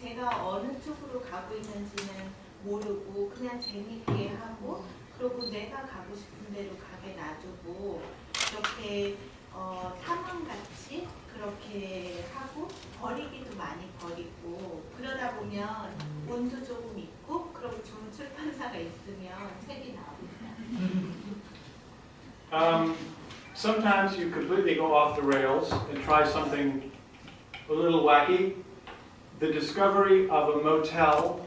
제가 어느 쪽으로 가고 있는지는 모르고 그냥 재밌게 하고 그리고 내가 가고 싶은 대로 가게 놔두고 이렇게 탐험같이 그렇게 하고 버리기도 많이 버리고 그러다 보면 운도 조금 있고 그리고 좋은 출판사가 있으면 책이 나옵니다. Sometimes you completely go off the rails and try something a little wacky. The discovery of a motel,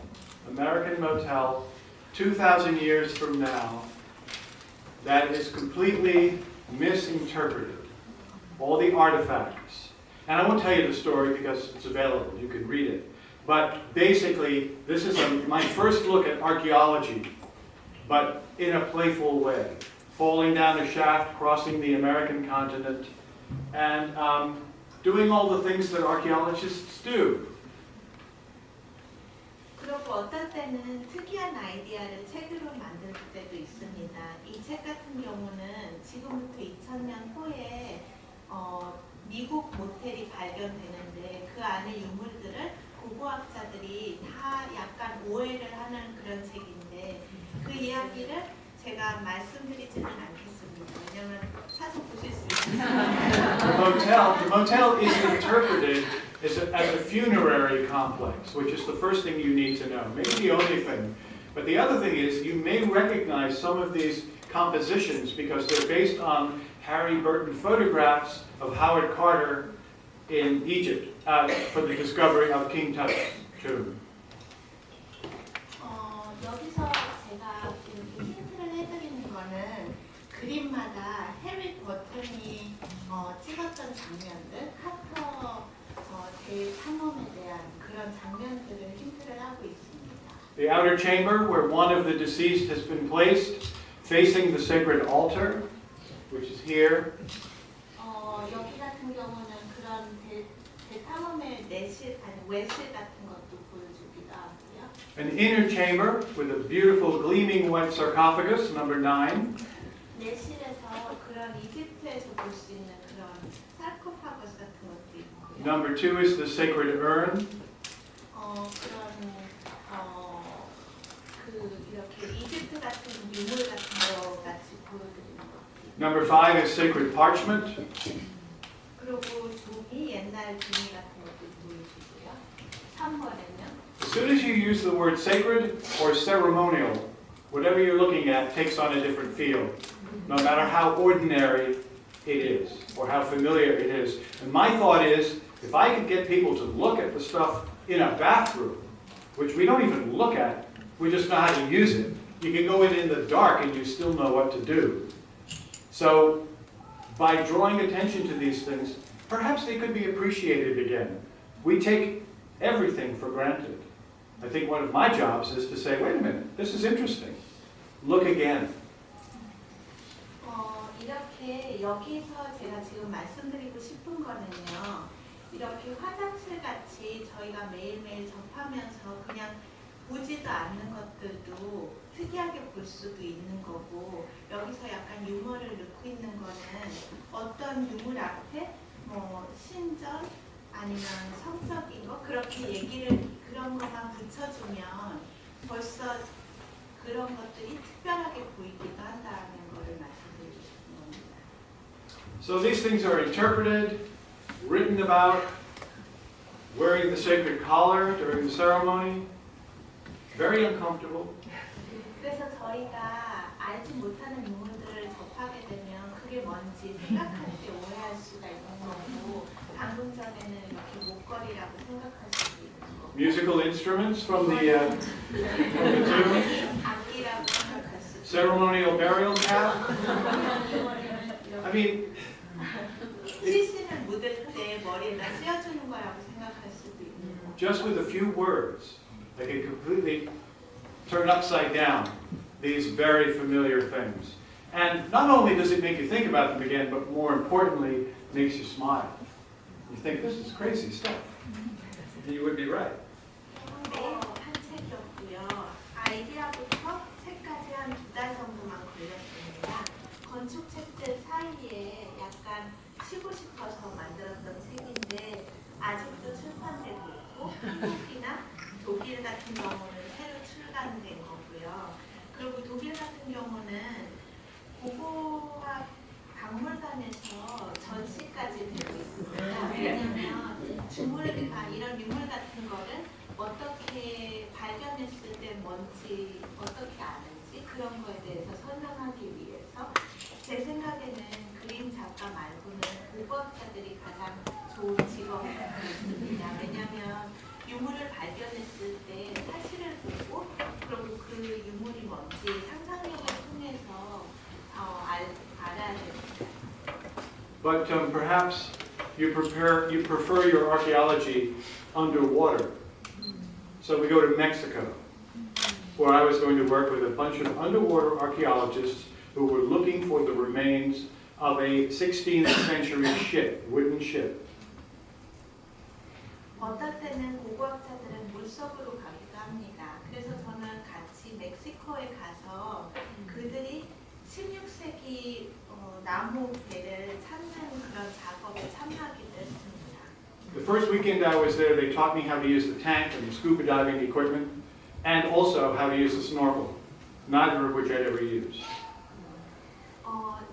American motel, 2,000 years from now, that is completely misinterpreted. All the artifacts. And I won't tell you the story because it's available. You can read it. But basically, this is my first look at archaeology, but in a playful way. Falling down a shaft, crossing the American continent, and doing all the things that archaeologists do. 그리고 어떤 때는 특이한 아이디어를 책으로 만들 때도 있습니다. 이 책 같은 경우는 지금부터 2000년 후에 미국 모텔이 발견되는데 그 안에 유물들을 고고학자들이 다 약간 오해를 하는 그런 책인데 그 이야기를 제가 말씀드리지는 않겠습니다. 왜냐하면 사서 보실 수 있습니다. The motel is interpreted as a funerary complex, which is the first thing you need to know. Maybe the only thing. But the other thing is you may recognize some of these compositions because they're based on Harry Burton photographs of Howard Carter in Egypt for the discovery of King Tut's tomb. 여기서 제가 이렇게 힌트를 해드리는 거는 그림마다 해리 버튼이 찍었던 장면들, 카터 제3hom에 대한 그런 장면들을 힌트를 하고 있습니다. The outer chamber where one of the deceased has been placed facing the sacred altar, which is here. 여기 같은 경우는 그런 제3hom의 내실 아니 외실 같은 것도 보여주기도 하고요. An inner chamber with a beautiful gleaming white sarcophagus, number 9. 내실에서 그런 이집트에서 볼 수 있는 그런 사르코파거스 같은 것도 있고요. Number 2 is the sacred urn. 이렇게 이집트 같은 유물 같은 거 같이 보여드리는 것도 있고요. Number 5 is sacred parchment. 그리고 종이, 옛날 종이 같은 것도 보여주고요. 3번은요? As soon as you use the word sacred or ceremonial, whatever you're looking at takes on a different feel, no matter how ordinary it is or how familiar it is. And my thought is, if I could get people to look at the stuff in a bathroom, which we don't even look at, we just know how to use it. You can go in the dark and you still know what to do. So, by drawing attention to these things, perhaps they could be appreciated again. We take everything for granted. I think one of my jobs is to say, wait a minute, this is interesting. Look again. 이렇게 여기서 제가 지금 말씀드리고 싶은 거는요. 이렇게 화장실 같이 저희가 매일매일 접하면서 그냥 보지도 않는 것들도 특이하게 볼 수도 있는 거고, 여기서 약간 유머를 넣고 있는 거는 어떤 유물 앞에 뭐 신전 아니면 성적인 거 그렇게 얘기를 그런 것만 붙여주면 벌써 그런 것들이 특별하게 보이기도 한다는 거를 말씀드리고 싶은 겁니다. So these things are interpreted, written about, wearing the sacred collar during the ceremony, very uncomfortable. 그래서 저희가 알지 못하는 유물들을 접하게 되면 그게 뭔지 생각할 때 오해할 수가 있는 거고, 방금 전에는 이렇게 목걸이라고 생각할 수도 있는 거고, Musical instruments from the tomb, 악기라고 생각할 수도 있고, ceremonial burial cap. I mean, 시신을 묻을 때 머리에다 씌워주는 거라고 생각할 수도 있는 거고. just with a few words, they can completely turn upside down these very familiar things. And not only does it make you think about them again, but more importantly, makes you smile. You think, this is crazy stuff. And you would be right. 매일 한 책이었고요. 아이디어부터 책까지 한 2달 정도만 걸렸습니다. 건축책들 사이에 약간 쉬고 싶어서 만들었던 책인데 아직도 출판되고 있고, 한국이나 독일 같은 경우는 새로 출간된 거고요. 그리고 독일 같은 경우는 고고학 박물관에서 전시까지 되고 있습니다. 왜냐하면 이런 유물 같은 거를 어떻게 발견했을 때 뭔지 어떻게 아는지 그런 거에 대해서 설명하기 위해서 제 생각에는 그림 작가 말고는 고고학자들이 가장 좋은 직업을 갖고 있습니다. 왜냐하면 유물을 발견했을 때 사실을 보고 그리고 그 유물이 뭔지 상상력을 통해서 알아야 됩니다. But perhaps you prefer your archaeology underwater. So we go to Mexico, where I was going to work with a bunch of underwater archaeologists who were looking for the remains of a 16th century ship, wooden ship. 어떨 때는 고고학자들은 물속으로 가기도 합니다. 그래서 저는 같이 멕시코에 가서 그들이 16세기 나무 배를 찾는 그런 작업에 참여하기도 했습니다. The first weekend I was there, they taught me how to use the tank and the scuba diving equipment, and also how to use the snorkel, neither of which I'd ever used.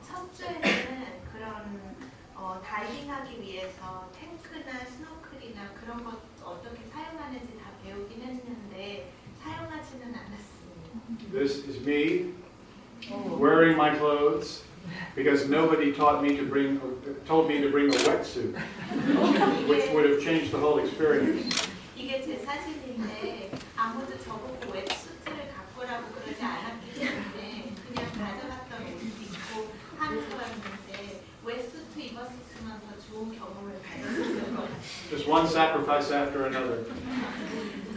첫 주에는 그런 다이빙하기 위해서 탱크나 스노클이나 그런 것 어떻게 사용하는지 다 배우긴 했는데 사용하지는 않았습니다. This is me wearing my clothes because nobody told me to bring a wetsuit, which would have changed the whole experience. 이게 제 사진인데 아무도 저보고 웹수트를 갖고 오라고 그러지 않았기 때문에 그냥 가져갔던 옷 입고 하는 거였는데 웹수트 입었으면 더 좋은 경험을 가졌을 것 같아요. Just one sacrifice after another.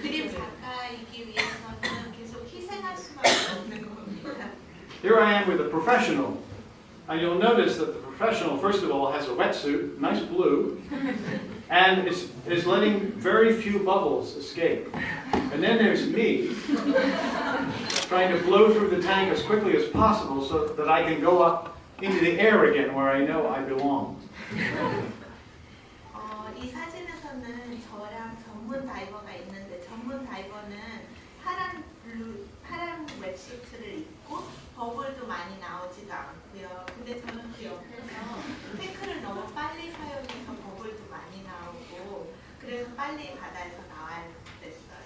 그림 작가이기 위해서는 계속 희생할 수밖에 없는 겁니다. Here I am with a professional. And you'll notice that the professional, first of all, has a wetsuit, nice blue, and is letting very few bubbles escape. And then there's me, trying to blow through the tank as quickly as possible so that I can go up into the air again where I know I belong. 이 사진에서는 저랑 전문 다이버가 있는데 전문 다이버는 파란 웹슈트를 입고 버블도 많이 나오지도 않고요. 근데 저는 빨리 바다에서 나와야 됐어요.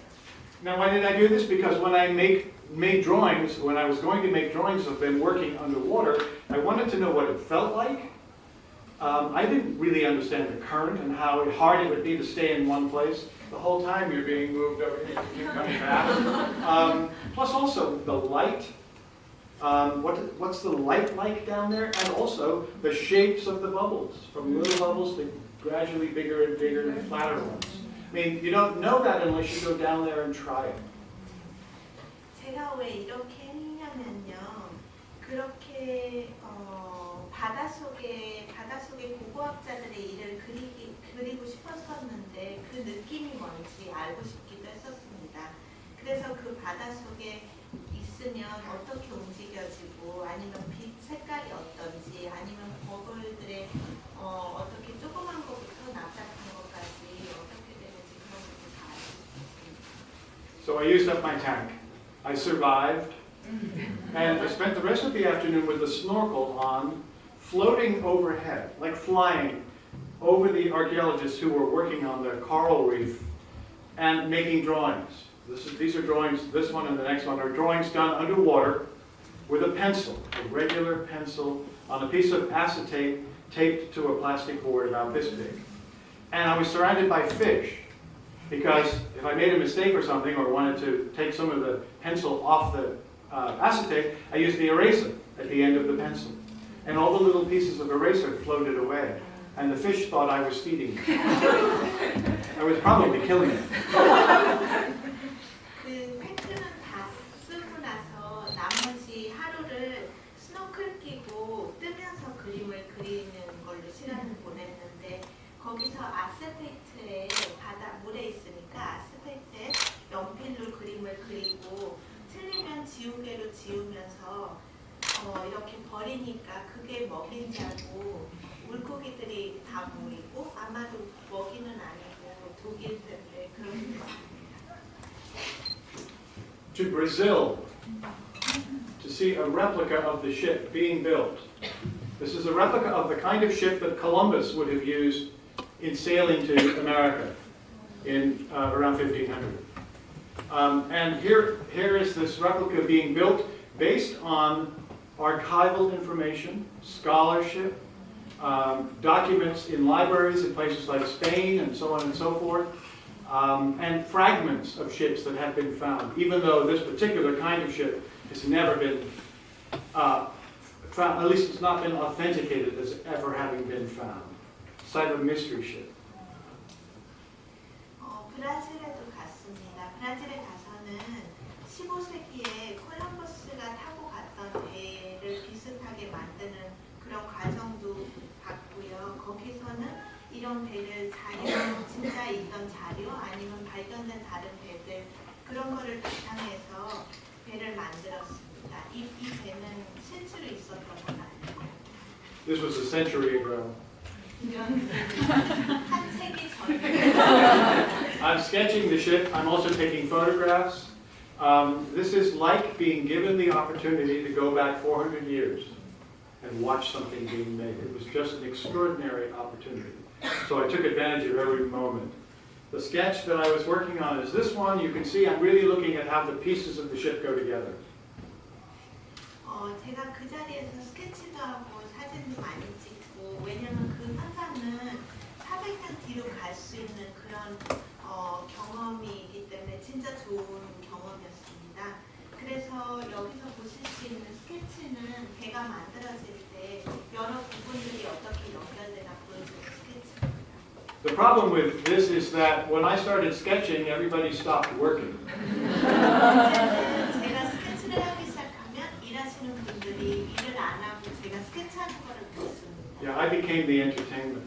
Now, why did I do this? Because when I made drawings, when I was going to make drawings of them working underwater, I wanted to know what it felt like. I didn't really understand the current and how hard it would be to stay in one place. The whole time you're being moved over here, you're coming back. Plus also the light. What's the light like down there? And also the shapes of the bubbles, from little bubbles to gradually bigger and bigger and flatter ones. I mean, you don't know that unless you go down there and try it. 제가 왜 이렇게 했냐면요. 그렇게 바닷속의 고고학자들의 일을 그리고 싶었었는데 그 느낌이 뭔지 알고 싶기도 했었습니다. 그래서 그 바닷속에 있으면 어떻게 움직여지고 아니면 빛 색깔이 어떤지 아니면 버블들의 어떻게 조그만 것부터 납작한 것까지 어떻게 되는지 그런 것도 다 알고 싶었습니다. So I used up my tank. I survived. And I spent the rest of the afternoon with the snorkel on, floating overhead, like flying over the archaeologists who were working on the coral reef and making drawings. These are drawings, this one and the next one are drawings done underwater with a pencil, a regular pencil on a piece of acetate taped to a plastic board about this big. And I was surrounded by fish because if I made a mistake or something or wanted to take some of the pencil off the acetate, I used the eraser at the end of the pencil. And all the little pieces of eraser floated away. And the fish thought I was feeding them. I was probably killing them. 그 팩트는 다 쓰고 나서 나머지 하루를 스노클 끼고 뜨면서 그림을 그리는 걸로 시간을 보냈는데 거기서 아스페이트에 물에 있으니까 아스페이트에 연필로 그림을 그리고 틀리면 지우개로 지우면서 이렇게 버리니까 그게 먹인자고 물고기들이 다 모이고 아마도 먹이는 아니고 독일 텐데 그런 것 같습니다. To Brazil to see a replica of the ship being built. This is a replica of the kind of ship that Columbus would have used in sailing to America in around 1500. And here is this replica being built based on archival information, scholarship, documents in libraries in places like Spain and so on and so forth, and fragments of ships that have been found, even though this particular kind of ship has never been found, at least it's not been authenticated as ever having been found. It's like a mystery ship. 브라질에도 갔습니다. 브라질에 가서는 15세기에 콜럼버스가 타고 갔던 배를 비슷하게 만드는 그런 과정도 봤고요. 거기서는 이런 배를 진짜 있던 자료 아니면 발견된 다른 배들 그런 거를 바탕해서 배를 만들었습니다. 이 배는 실제로 있었던 건 아니고. This was a century ago. 한 세기 전에. I'm sketching the ship. I'm also taking photographs. This is like being given the opportunity to go back 400 years and watch something being made. It was just an extraordinary opportunity. So I took advantage of every moment. The sketch that I was working on is this one. You can see I'm really looking at how the pieces of the ship go together. 제가 그 자리에서 스케치도 하고 사진도 많이 찍고 왜냐면 그 현장은 400년 뒤로 갈 수 있는 그런 경험이기 때문에 진짜 좋은 경험이었습니다. 그래서 여기서 보실 수 있는 스케치는 배가 만들어질 때 여러 부분들이 어떻게 연결되나 보여주는 스케치입니다. The problem with this is that when I started sketching, everybody stopped working. 제가 스케치를 하기 시작하면 일하시는 분들이 일을 안 하고 제가 스케치하는 거를 봤습니다. Yeah, I became the entertainment.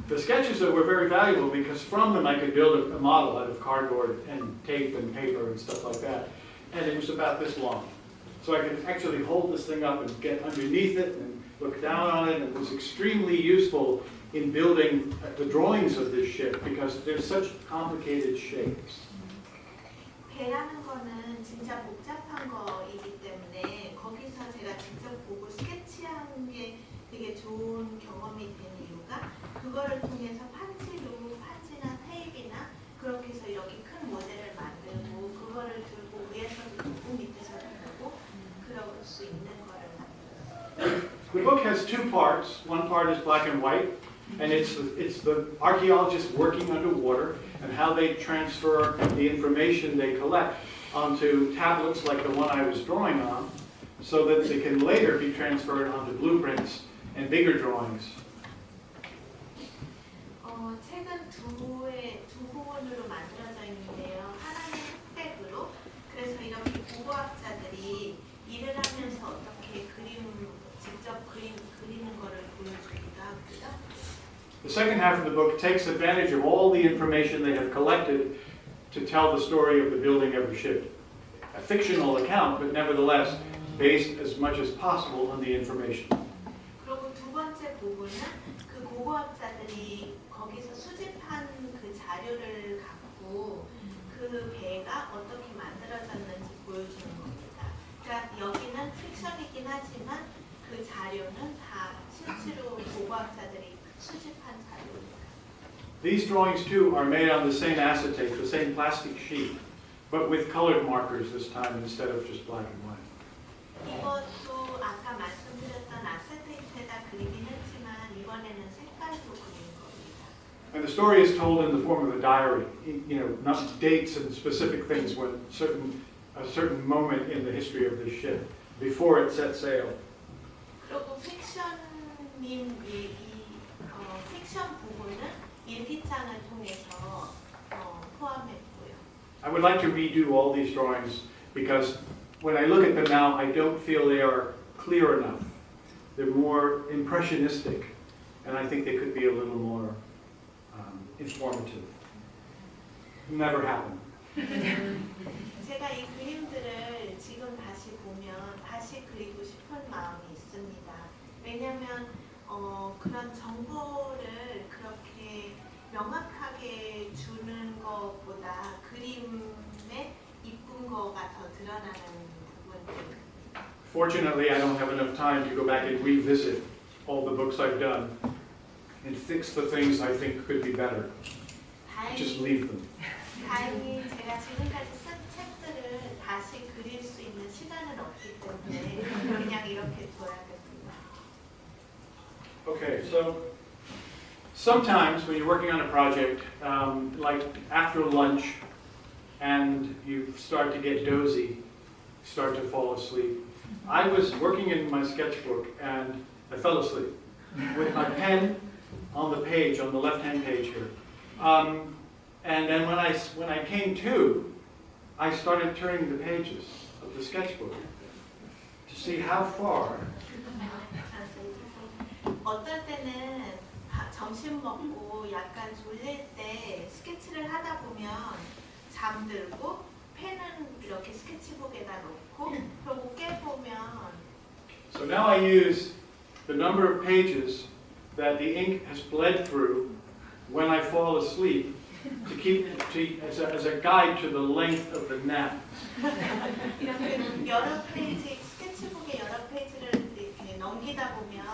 The sketches that were very valuable because from them I could build a model out of cardboard and tape and paper and stuff like that. And it was about this long. So I could actually hold this thing up and get underneath it and look down on it. And it was extremely useful in building the drawings of this ship because they're such complicated shapes. 배라는 거는 진짜 복잡한 거이기 때문에 거기서 제가 직접 보고 스케치하는 게 되게 좋은 경험이 된 이유가 그거를 통해서 판지나 테이프나 그렇게 해서 여기 큰 모델을 만들고 그거를 들고 위에서도 보고 밑에서도 보고 그럴 수 있는 거를 만들었어요. The book has two parts. One part is black and white, and it's the archaeologists working underwater and how they transfer the information they collect onto tablets like the one I was drawing on, so that they can later be transferred onto blueprints and bigger drawings. 책은 두 부분으로 만들어져 있는데요. 하나는 흑백으로, 그래서 이렇게 고고학자들이 일을 하면서 어떻게 직접 그리는 거를 보여주기도 하고요. The second half of the book takes advantage of all the information they have collected to tell the story of the building of the ship. A fictional account, but nevertheless based as much as possible on the information. 그리고 두 번째 부분은 그 고고학자들이 거기서 수집한 그 자료를 갖고 그 배가 어떻게 만들어졌는지 보여주는 겁니다. 그러니까 여기는 픽션이긴 하지만 그 자료는 다 실제로 고고학자들이 수집한 자료입니다. These drawings too are made on the same acetate, the same plastic sheet, but with colored markers this time instead of just black and white. 이것도 아까 말씀드렸던 아세테이트에다 그리긴 했지만 이번에는 색깔도 그린 겁니다. And the story is told in the form of a diary, you know, not dates and specific things when a certain moment in the history of this ship before it set sail. 그리고 픽션 부분은 일기장을 통해서 포함했고요. I would like to redo all these drawings because when I look at them now, I don't feel they are clear enough. They're more impressionistic, and I think they could be a little more informative. Never happened. 제가 이 그림들을 지금 다시 보면 다시 그리고 싶은 마음이 있습니다. 왜냐하면 그런 정보를 그렇게 명확하게 주는 것보다 그림의 이쁜 거가 더 드러나는 부분입니다. Fortunately, I don't have enough time to go back and revisit all the books I've done and fix the things I think could be better. Just leave them. 다행히 제가 지금까지 쓴 책들을 다시 그릴 수 있는 시간은 없기 때문에 그냥 이렇게 둬야겠습니다. Okay, so sometimes when you're working on a project, like after lunch, and you start to get dozy, start to fall asleep. I was working in my sketchbook and I fell asleep with my pen on the page, on the left-hand page here. And then when I came to, I started turning the pages of the sketchbook to see how far. 어떨 때는 점심 먹고 약간 졸릴 때 스케치를 하다 보면 잠들고 펜은 이렇게 스케치북에다 놓고 그리고 깨보면. So now I use the number of pages that the ink has bled through when I fall asleep to keep as a guide to the length of the nap. 이렇게 여러 페이지 스케치북의 여러 페이지를 이렇게 넘기다 보면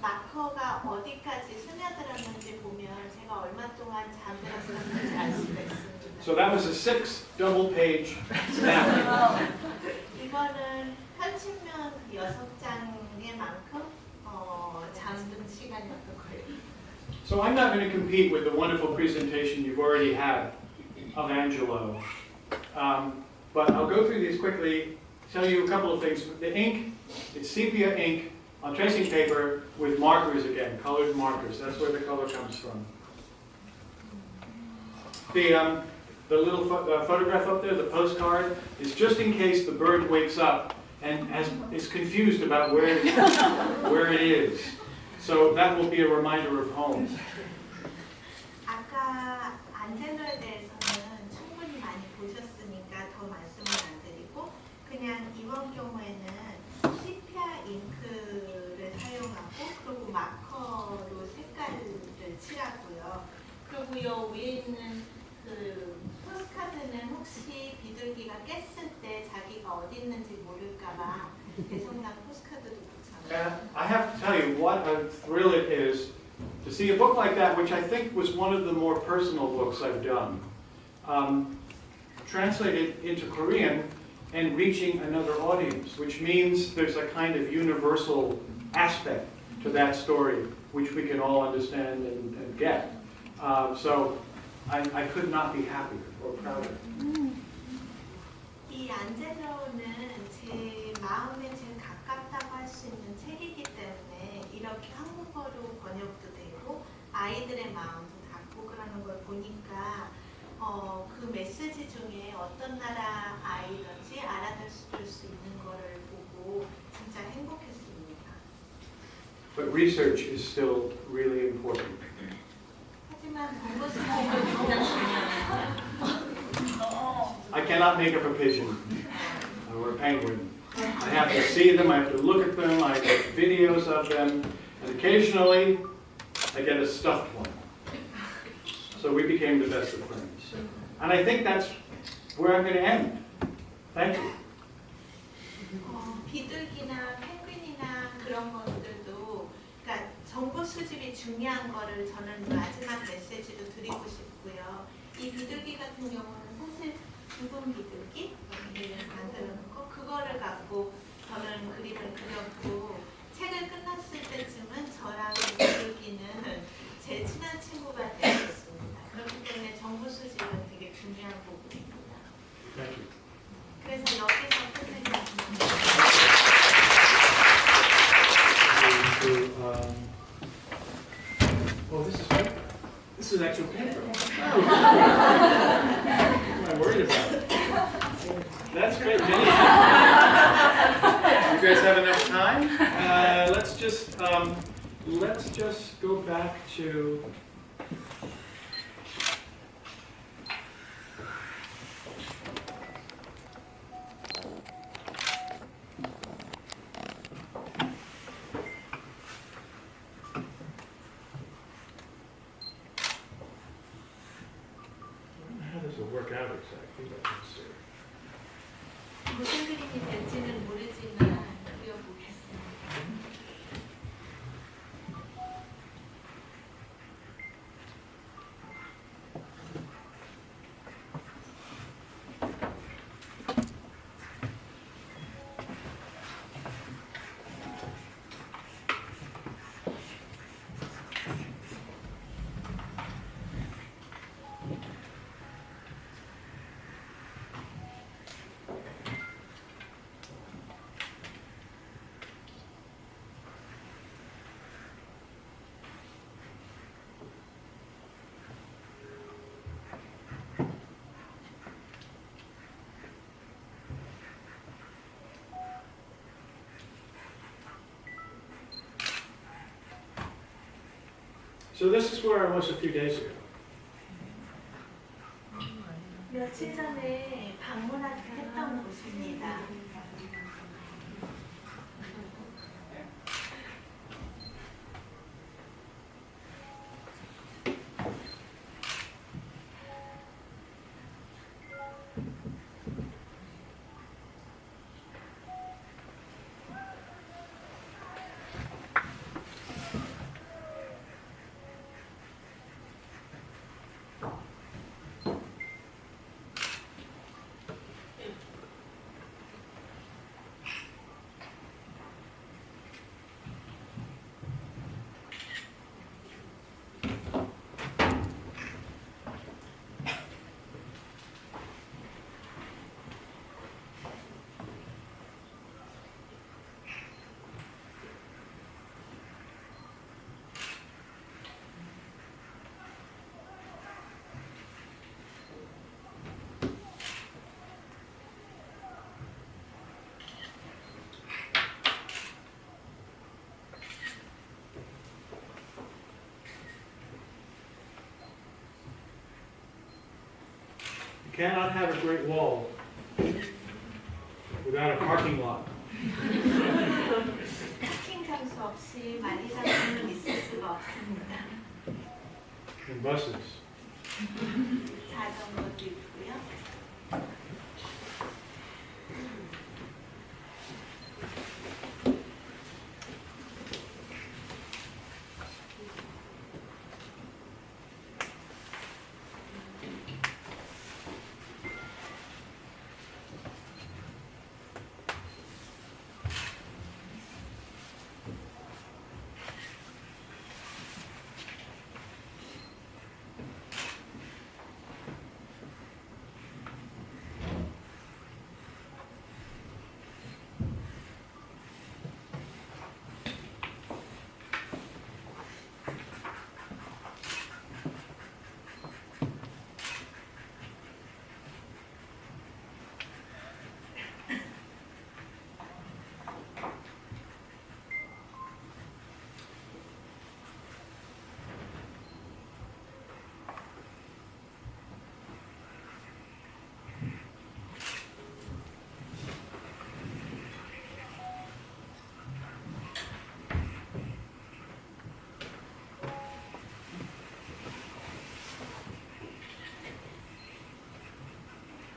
마커가 어디까지 스며들었는지 보면 제가 얼마 동안 잠들었었는지 알 수가 있습니다. So that was a 6 double-page nap. 이거는 펼치면 6장의 만큼 잠든 시간이었던 거예요. So I'm not going to compete with the wonderful presentation you've already had of Angelo. But I'll go through these quickly, tell you a couple of things. The ink, it's sepia ink on tracing paper with markers again, colored markers. That's where the color comes from. The little photograph up there, the postcard, is just in case the bird wakes up and is confused about where it is. So that will be a reminder of home. 아까 안젤로에 대해서는 충분히 많이 보셨으니까 더 말씀을 안 드리고 그냥 이번 경우에는 시피아 잉크를 사용하고 그리고 마커로 색깔을 칠하고요. 그리고 요 위에 있는 그 포스카드는 혹시 비둘기가 깼을 때 자기가 어디 있는지 모를까봐 대성당 포스카드도 붙여요. And I have to tell you what a thrill it is to see a book like that, which I think was one of the more personal books I've done, translated into Korean and reaching another audience, which means there's a kind of universal aspect to that story which we can all understand and get. So I could not be happier or prouder. 이 안젤로는 제 마음에 제일 가깝다고 할 수 있는 책이기 때문에 이렇게 한국어로 번역도 되고 아이들의 마음도 닿고 그러는 걸 보니까 그 메시지 중에 어떤 나라 아이든지 알아들 수 있는 거를 보고 진짜 행복했습니다. But research is still really important. 하지만 정보수집은 가장 중요합니다. I cannot make up a pigeon or a penguin. I have to see them, I have to look at them, I get videos of them, and occasionally I get a stuffed one. So we became the best of friends. And I think that's where I'm going to end. Thank you. 비둘기나 펭귄이나 그런 것들도 그러니까 정보 수집이 중요한 거를 저는 마지막 메시지로 드리고 싶고요. 이 비둘기 같은 경우는 사실 죽은 비둘기 여기를 만들어 놓고 그거를 갖고 저는 그림을 그렸고 책을 끝났을 때쯤은 저랑 비둘기는 제 친한 친구가 되었습니다. 그렇기 때문에 정보 수집은 되게 중요한 부분입니다. Thank you. 그래서 여기서 끝내겠습니다. Oh, this is paper. This is actual paper. What am I worried about? That's great, Jenny. You guys have enough time? Let's just go back to. How does it work out exactly? Let's see. 무슨 그림이 될지는 모르지만 그려보겠습니다. So this is where I was a few days ago. 며칠 전에 방문했던 곳입니다. You cannot have a great wall without a parking lot. 파킹 장소 없이 만리장성은 있을 수가 없습니다. And buses. 자전거도 있고요.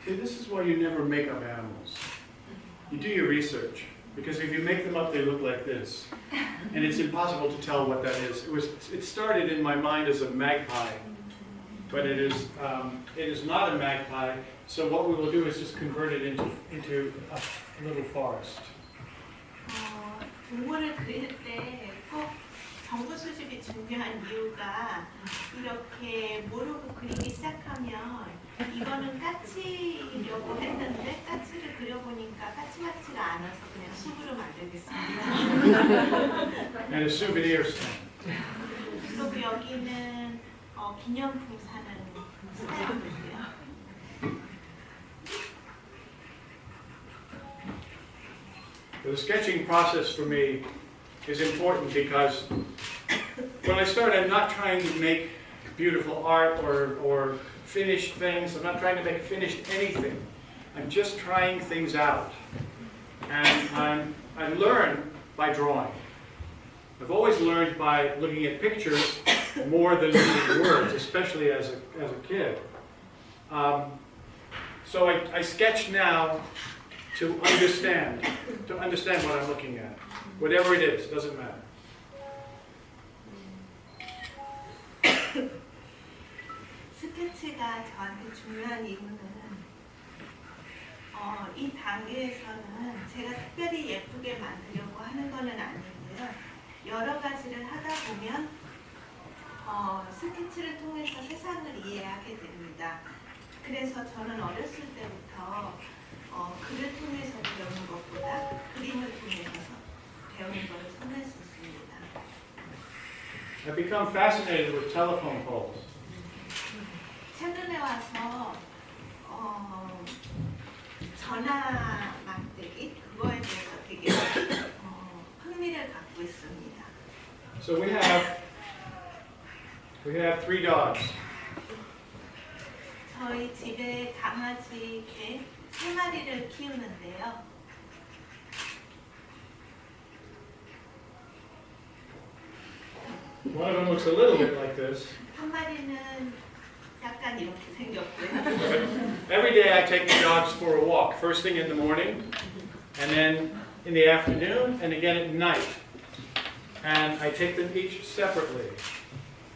See, this is why you never make up animals. You do your research, because if you make them up, they look like this. And it's impossible to tell what that is. It started in my mind as a magpie, but it is not a magpie. So what we will do is just convert it into a little forest. 동물을 그릴 때 꼭 정보 수집이 중요한 이유가 이렇게 모르고 그리기 시작하면 이거는 까치려고 했는데 까치를 그려보니까 까치 같지가 않아서 그냥 숲으로 만들겠습니다. And a souvenir stand. 그리고 여기는 기념품 사는 스탠드고요. The sketching process for me is important because when I start, I'm not trying to make beautiful art or finished things. I'm not trying to make finished anything. I'm just trying things out. And I learn by drawing. I've always learned by looking at pictures more than looking at words, especially as a kid. So I sketch now to understand what I'm looking at. Whatever it is, doesn't matter. 스케치가 저한테 중요한 이유는 이 단계에서는 제가 특별히 예쁘게 만들려고 하는 것은 아니고요. 여러 가지를 하다 보면 스케치를 통해서 세상을 이해하게 됩니다. 그래서 저는 어렸을 때부터 글을 통해서 배우는 것보다 그림을 통해서 배우는 것을 선호했었습니다. I've become fascinated with telephone poles. 최근에 와서 전화 만들기 그거에 대해서 되게 흥미를 갖고 있습니다. So we have 3 dogs. 저희 집에 강아지, 개 3마리를 키우는데요. One of them looks a little bit like this. 한 마리는 약간 이렇게 생겼고요. Every day I take the dogs for a walk, first thing in the morning, and then in the afternoon, and again at night. And I take them each separately.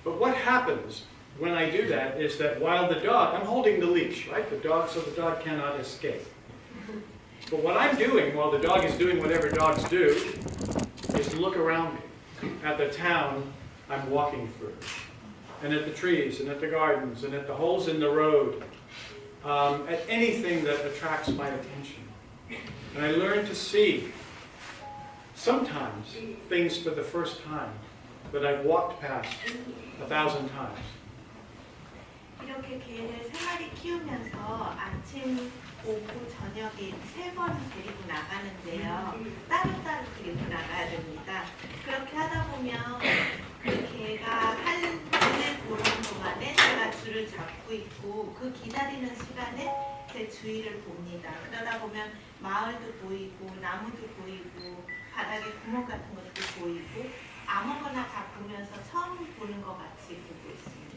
But what happens when I do that is that while the dog, I'm holding the leash, right? The dog, so the dog cannot escape. But what I'm doing while the dog is doing whatever dogs do is look around me at the town I'm walking through, and at the trees, and at the gardens, and at the holes in the road, at anything that attracts my attention. And I learn to see, sometimes, things for the first time that I've walked past 1,000 times. 이렇게 개를 3마리 키우면서 아침, 오후, 저녁에 3번 데리고 나가는데요. 따로따로 데리고 나가야 됩니다. 그렇게 하다 보면 그 개가 할 줄을 보는 동안에 제가 줄을 잡고 있고 그 기다리는 시간에 제 주위를 봅니다. 그러다 보면 마을도 보이고 나무도 보이고 바닥에 구멍 같은 것도 보이고 아무거나 다 보면서 처음 보는 것 같이 보고 있습니다.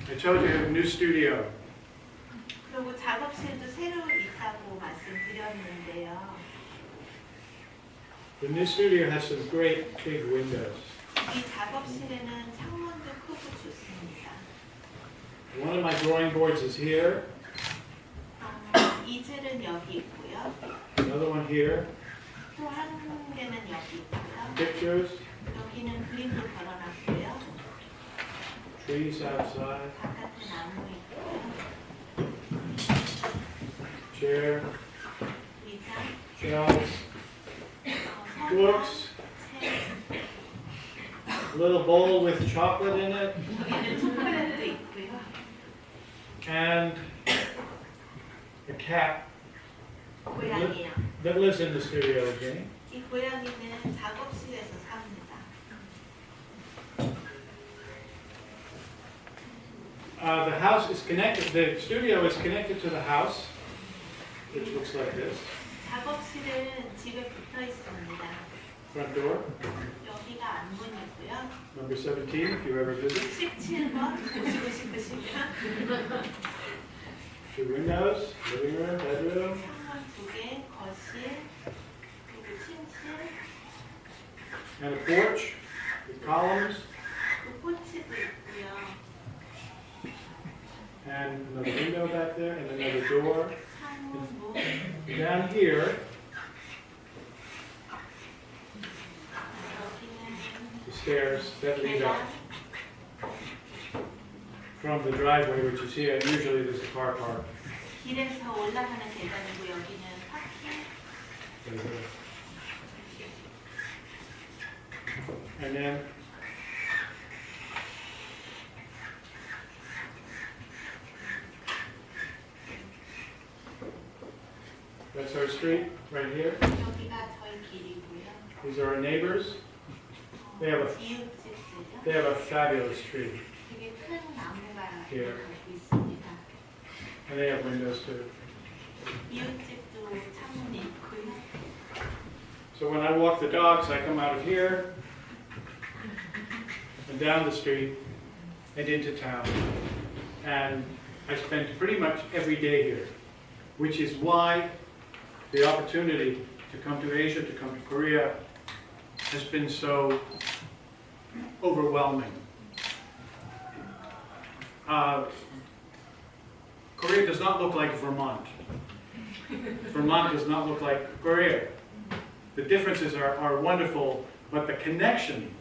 I told you I have a new studio. 그리고 작업실도 새로 있다고 말씀드렸는데요. The new studio has some great big windows. 이 작업실에는 창문도 크고 좋습니다. One of my drawing boards is here, 이젤은 여기 있고요. another one here, 또 한 개는 여기 있고요. pictures, 여기는 그림도 걸어놨고요. trees outside, 바깥에 나무 있고요. chair, 의자, shelves, 서랍, books, 책, a little bowl with chocolate in it, 여기는 초콜릿도 있고요. and a cat 고양이요. that lives in the studio with me. 이 고양이는 작업실에서 삽니다. The house is connected, the studio is connected to the house, which looks like this. 작업실은 집에 붙어 있습니다. Front door, 여기가 안문이고요. number 17, if you ever visit. 17번 오시고 싶으시면 Two windows, living room, bedroom. 창문 2개, 거실, 그리고 침실, And a porch with columns. 그 포치도 있고요. And another window back there, and another door. 창문, 문, Down here, 여기는 the stairs that lead up 계단, from the driveway, which is here. And usually there's a car park. 길에서 올라가는 계단이고 여기는 파킹. Right here. And then that's our street right here. 여기가 저희 길이고요. These are our neighbors. They have a 이웃집들이요. They have a fabulous tree, 되게 큰 나무가 예. 갖고 있습니다. and they have windows too. 이웃집도 창문이 있고요. So when I walk the dogs, I come out of here and down the street and into town. And I spend pretty much every day here, which is why the opportunity to come to Asia, to come to Korea, has been so overwhelming. Korea does not look like Vermont. Vermont does not look like Korea. The differences are wonderful, but the connections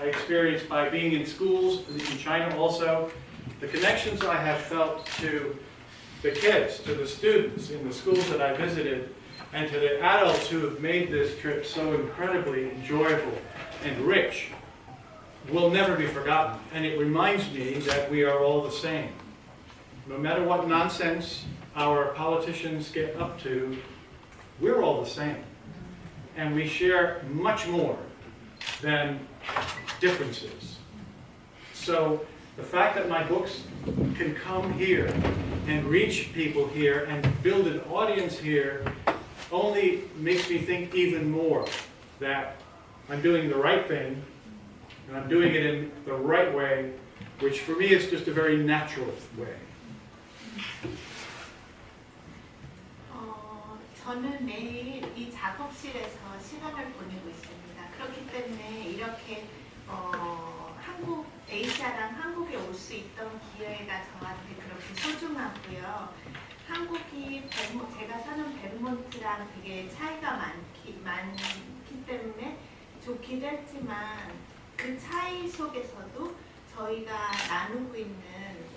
I experienced by being in schools in China also, the connections I have felt to the kids, to the students in the schools that I visited, and to the adults who have made this trip so incredibly enjoyable and rich, will never be forgotten. And it reminds me that we are all the same. No matter what nonsense our politicians get up to, we're all the same. And we share much more than differences. So the fact that my books can come here and reach people here and build an audience here only makes me think even more that I'm doing the right thing, and I'm doing it in the right way, which for me is just a very natural way. 저는 매일 이 작업실에서 시간을 보내고 있습니다. 그렇기 때문에 이렇게 에이시아랑 한국에 올 수 있던 기회가 저한테 그렇게 소중하고요. 한국이 제가 사는 베르몬트랑 되게 차이가 많기 때문에 좋기도 했지만 그 차이 속에서도 저희가 나누고 있는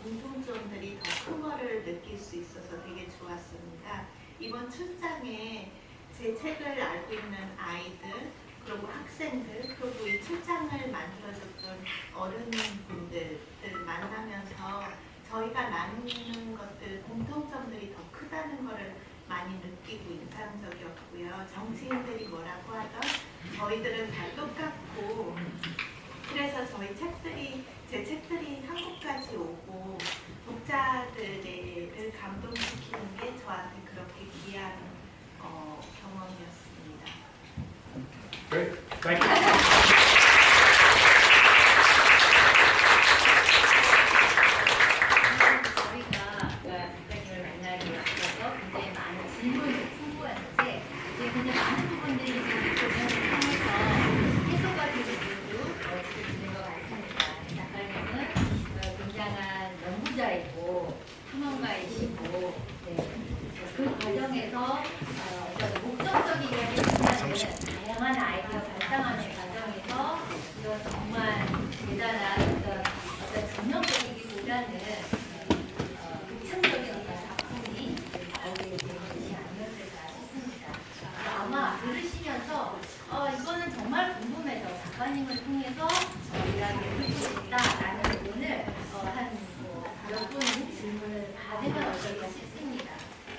공통점들이 더 큰 거를 느낄 수 있어서 되게 좋았습니다. 이번 출장에 제 책을 알고 있는 아이들, 그리고 학생들, 그리고 이 출장을 만들어줬던 어른분들을 만나면서 저희가 나누는 것들, 공통점들이 더 크다는 것을 많이 느끼고 인상적이었고요. 정치인들이 뭐라고 하던 저희들은 다 똑같고, 그래서 저희 책들이, 제 책들이 한국까지 오고 독자들을 감동시키는 게 저한테 그렇게 귀한 경험이었습니다. Great. Thank you. 저희가 작가님을 만나기 앞서서 굉장히 많은 질문을 풍부했는데 이제 굉장히 많은 부분들이 이제 보면을 통해서 해석과 교류도 진행된 것 같습니다. 작가님은 굉장한 연구자이고 탐험가이시고, 그 과정에서 어떤 목적적이기보다는 다양한 아이디어 발상하는 과정에서 이런 정말 대단한 어떤 전형적이기보다는 극찬적인 어떤 작품이 나오게 된 것이 아니었을까 싶습니다. 아마 들으시면서 이거는 정말 궁금해서 작가님을 통해서 이야기를 듣고 싶다라는 부분을 몇 분 질문을 받으면 어떨까 싶습니다.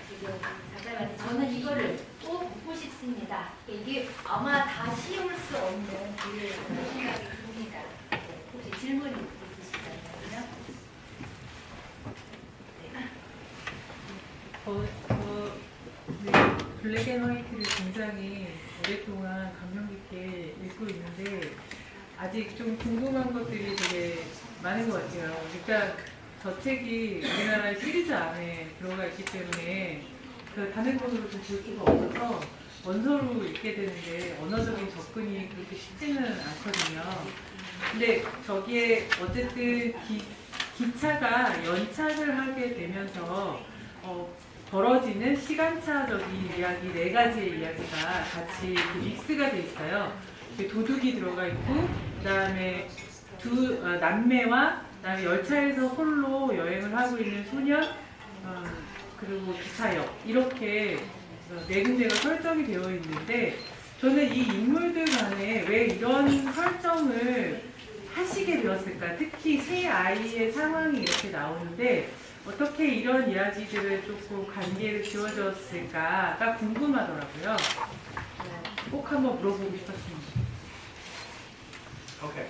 지금 작가님한테 저는 이거를 꼭 묻고 싶습니다. 이게 아마 다 씌울 수 없는 그런 생각이 듭니다. 혹시 질문이 있으시다면요? 블랙 앤 화이트를 굉장히 오랫동안 감명 깊게 읽고 있는데 아직 좀 궁금한 것들이 되게 많은 것 같아요. 일단 저 책이 우리나라 시리즈 안에 들어가 있기 때문에 그 다른 곳으로 좀 볼 수가 없어서 원서로 읽게 되는데 언어적인 접근이 그렇게 쉽지는 않거든요. 근데 저기에 어쨌든 기차가 연착을 하게 되면서 벌어지는 시간차적인 이야기 4가지의 이야기가 같이 믹스가 돼 있어요. 도둑이 들어가 있고, 그 다음에 남매와 그다음에 열차에서 홀로 여행을 하고 있는 소년, 그리고 기차역 이렇게 4군데가 설정이 되어 있는데 저는 이 인물들 간에 왜 이런 설정을 하시게 되었을까? 특히 세 아이의 상황이 이렇게 나오는데 어떻게 이런 이야기들을 조금 관계를 지어줬을까가 궁금하더라고요. 꼭 한번 물어보고 싶었습니다. Okay.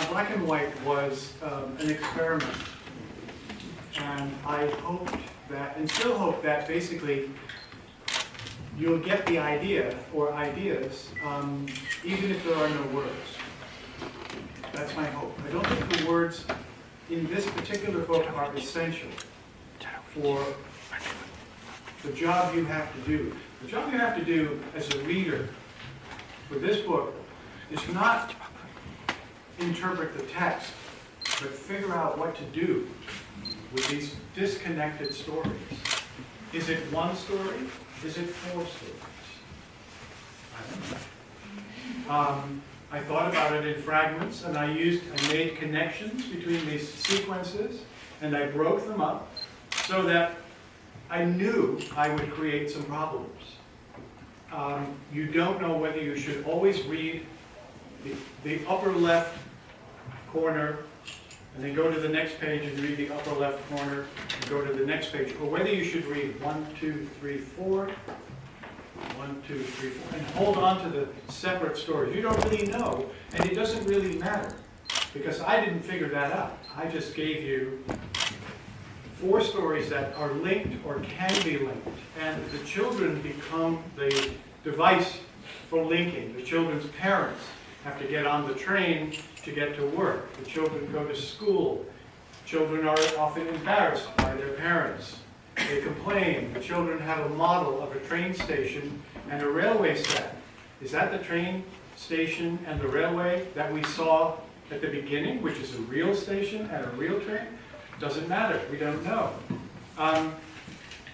Black and White was an experiment, and I hoped that, and still hope that, basically you'll get the idea or ideas even if there are no words. That's my hope. I don't think the words in this particular book are essential for the job you have to do. The job you have to do as a reader for this book is not interpret the text, but figure out what to do with these disconnected stories. Is it one story? Is it 4 stories? I don't know. I thought about it in fragments, and I made connections between these sequences, and I broke them up so that I knew I would create some problems. You don't know whether you should always read the upper left corner, and then go to the next page and read the upper left corner, and go to the next page, or whether you should read 1, 2, 3, 4, 1, 2, 3, 4, and hold on to the separate stories. You don't really know, and it doesn't really matter, because I didn't figure that out. I just gave you 4 stories that are linked or can be linked, and the children become the device for linking. The children's parents have to get on the train to get to work. The children go to school. Children are often embarrassed by their parents. They complain. The children have a model of a train station and a railway set. Is that the train station and the railway that we saw at the beginning, which is a real station and a real train? Doesn't matter. We don't know.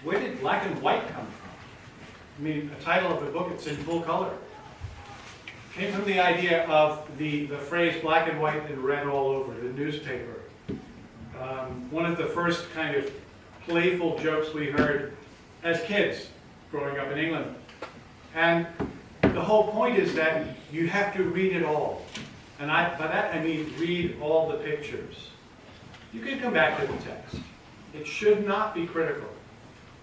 Where did black and white come from? I mean, the title of the book, it's in full color. Came from the idea of the phrase black and white and red all over, the newspaper. One of the first kind of playful jokes we heard as kids growing up in England. And the whole point is that you have to read it all. And by that I mean read all the pictures. You can come back to the text. It should not be critical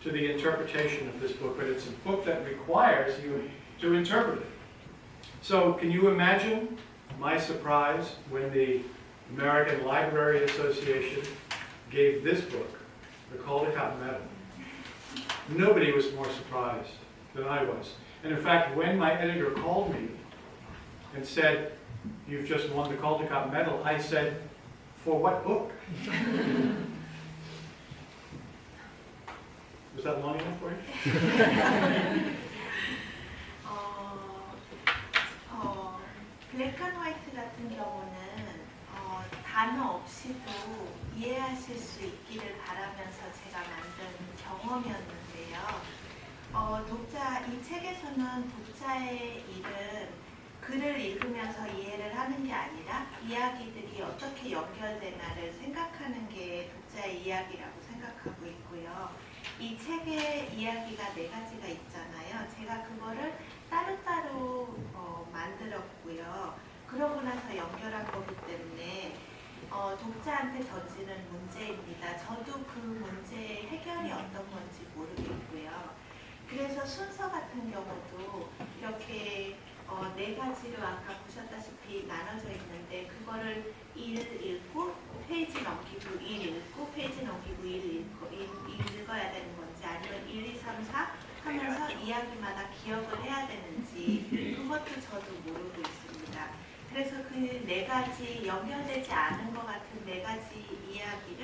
to the interpretation of this book, but it's a book that requires you to interpret it. So can you imagine my surprise when the American Library Association gave this book the Caldecott Medal? Nobody was more surprised than I was. And in fact, when my editor called me and said, "You've just won the Caldecott Medal," I said, "For what book?" Was that long enough for you? 블랙 앤 화이트 같은 경우는 단어 없이도 이해하실 수 있기를 바라면서 제가 만든 경험이었는데요. 이 책에서는 독자의 일은 글을 읽으면서 이해를 하는 게 아니라 이야기들이 어떻게 연결되나를 생각하는 게 독자의 이야기라고 생각하고 있고요. 이 책의 이야기가 4가지가 있잖아요. 제가 그거를 따로따로 만들었고요. 그러고 나서 연결한 거기 때문에 독자한테 던지는 문제입니다. 저도 그 문제의 해결이 어떤 건지 모르겠고요. 그래서 순서 같은 경우도 이렇게 4가지로 아까 보셨다시피 나눠져 있는데 그거를 1 읽고 페이지 넘기고 1 읽고 페이지 넘기고 1 읽어야 되는 건지 아니면 1, 2, 3, 4 하면서 이야기마다 기억을 해야 되는지 그것도 저도 모르고 있습니다. 그래서 그 4가지 연결되지 않은 것 같은 4가지 이야기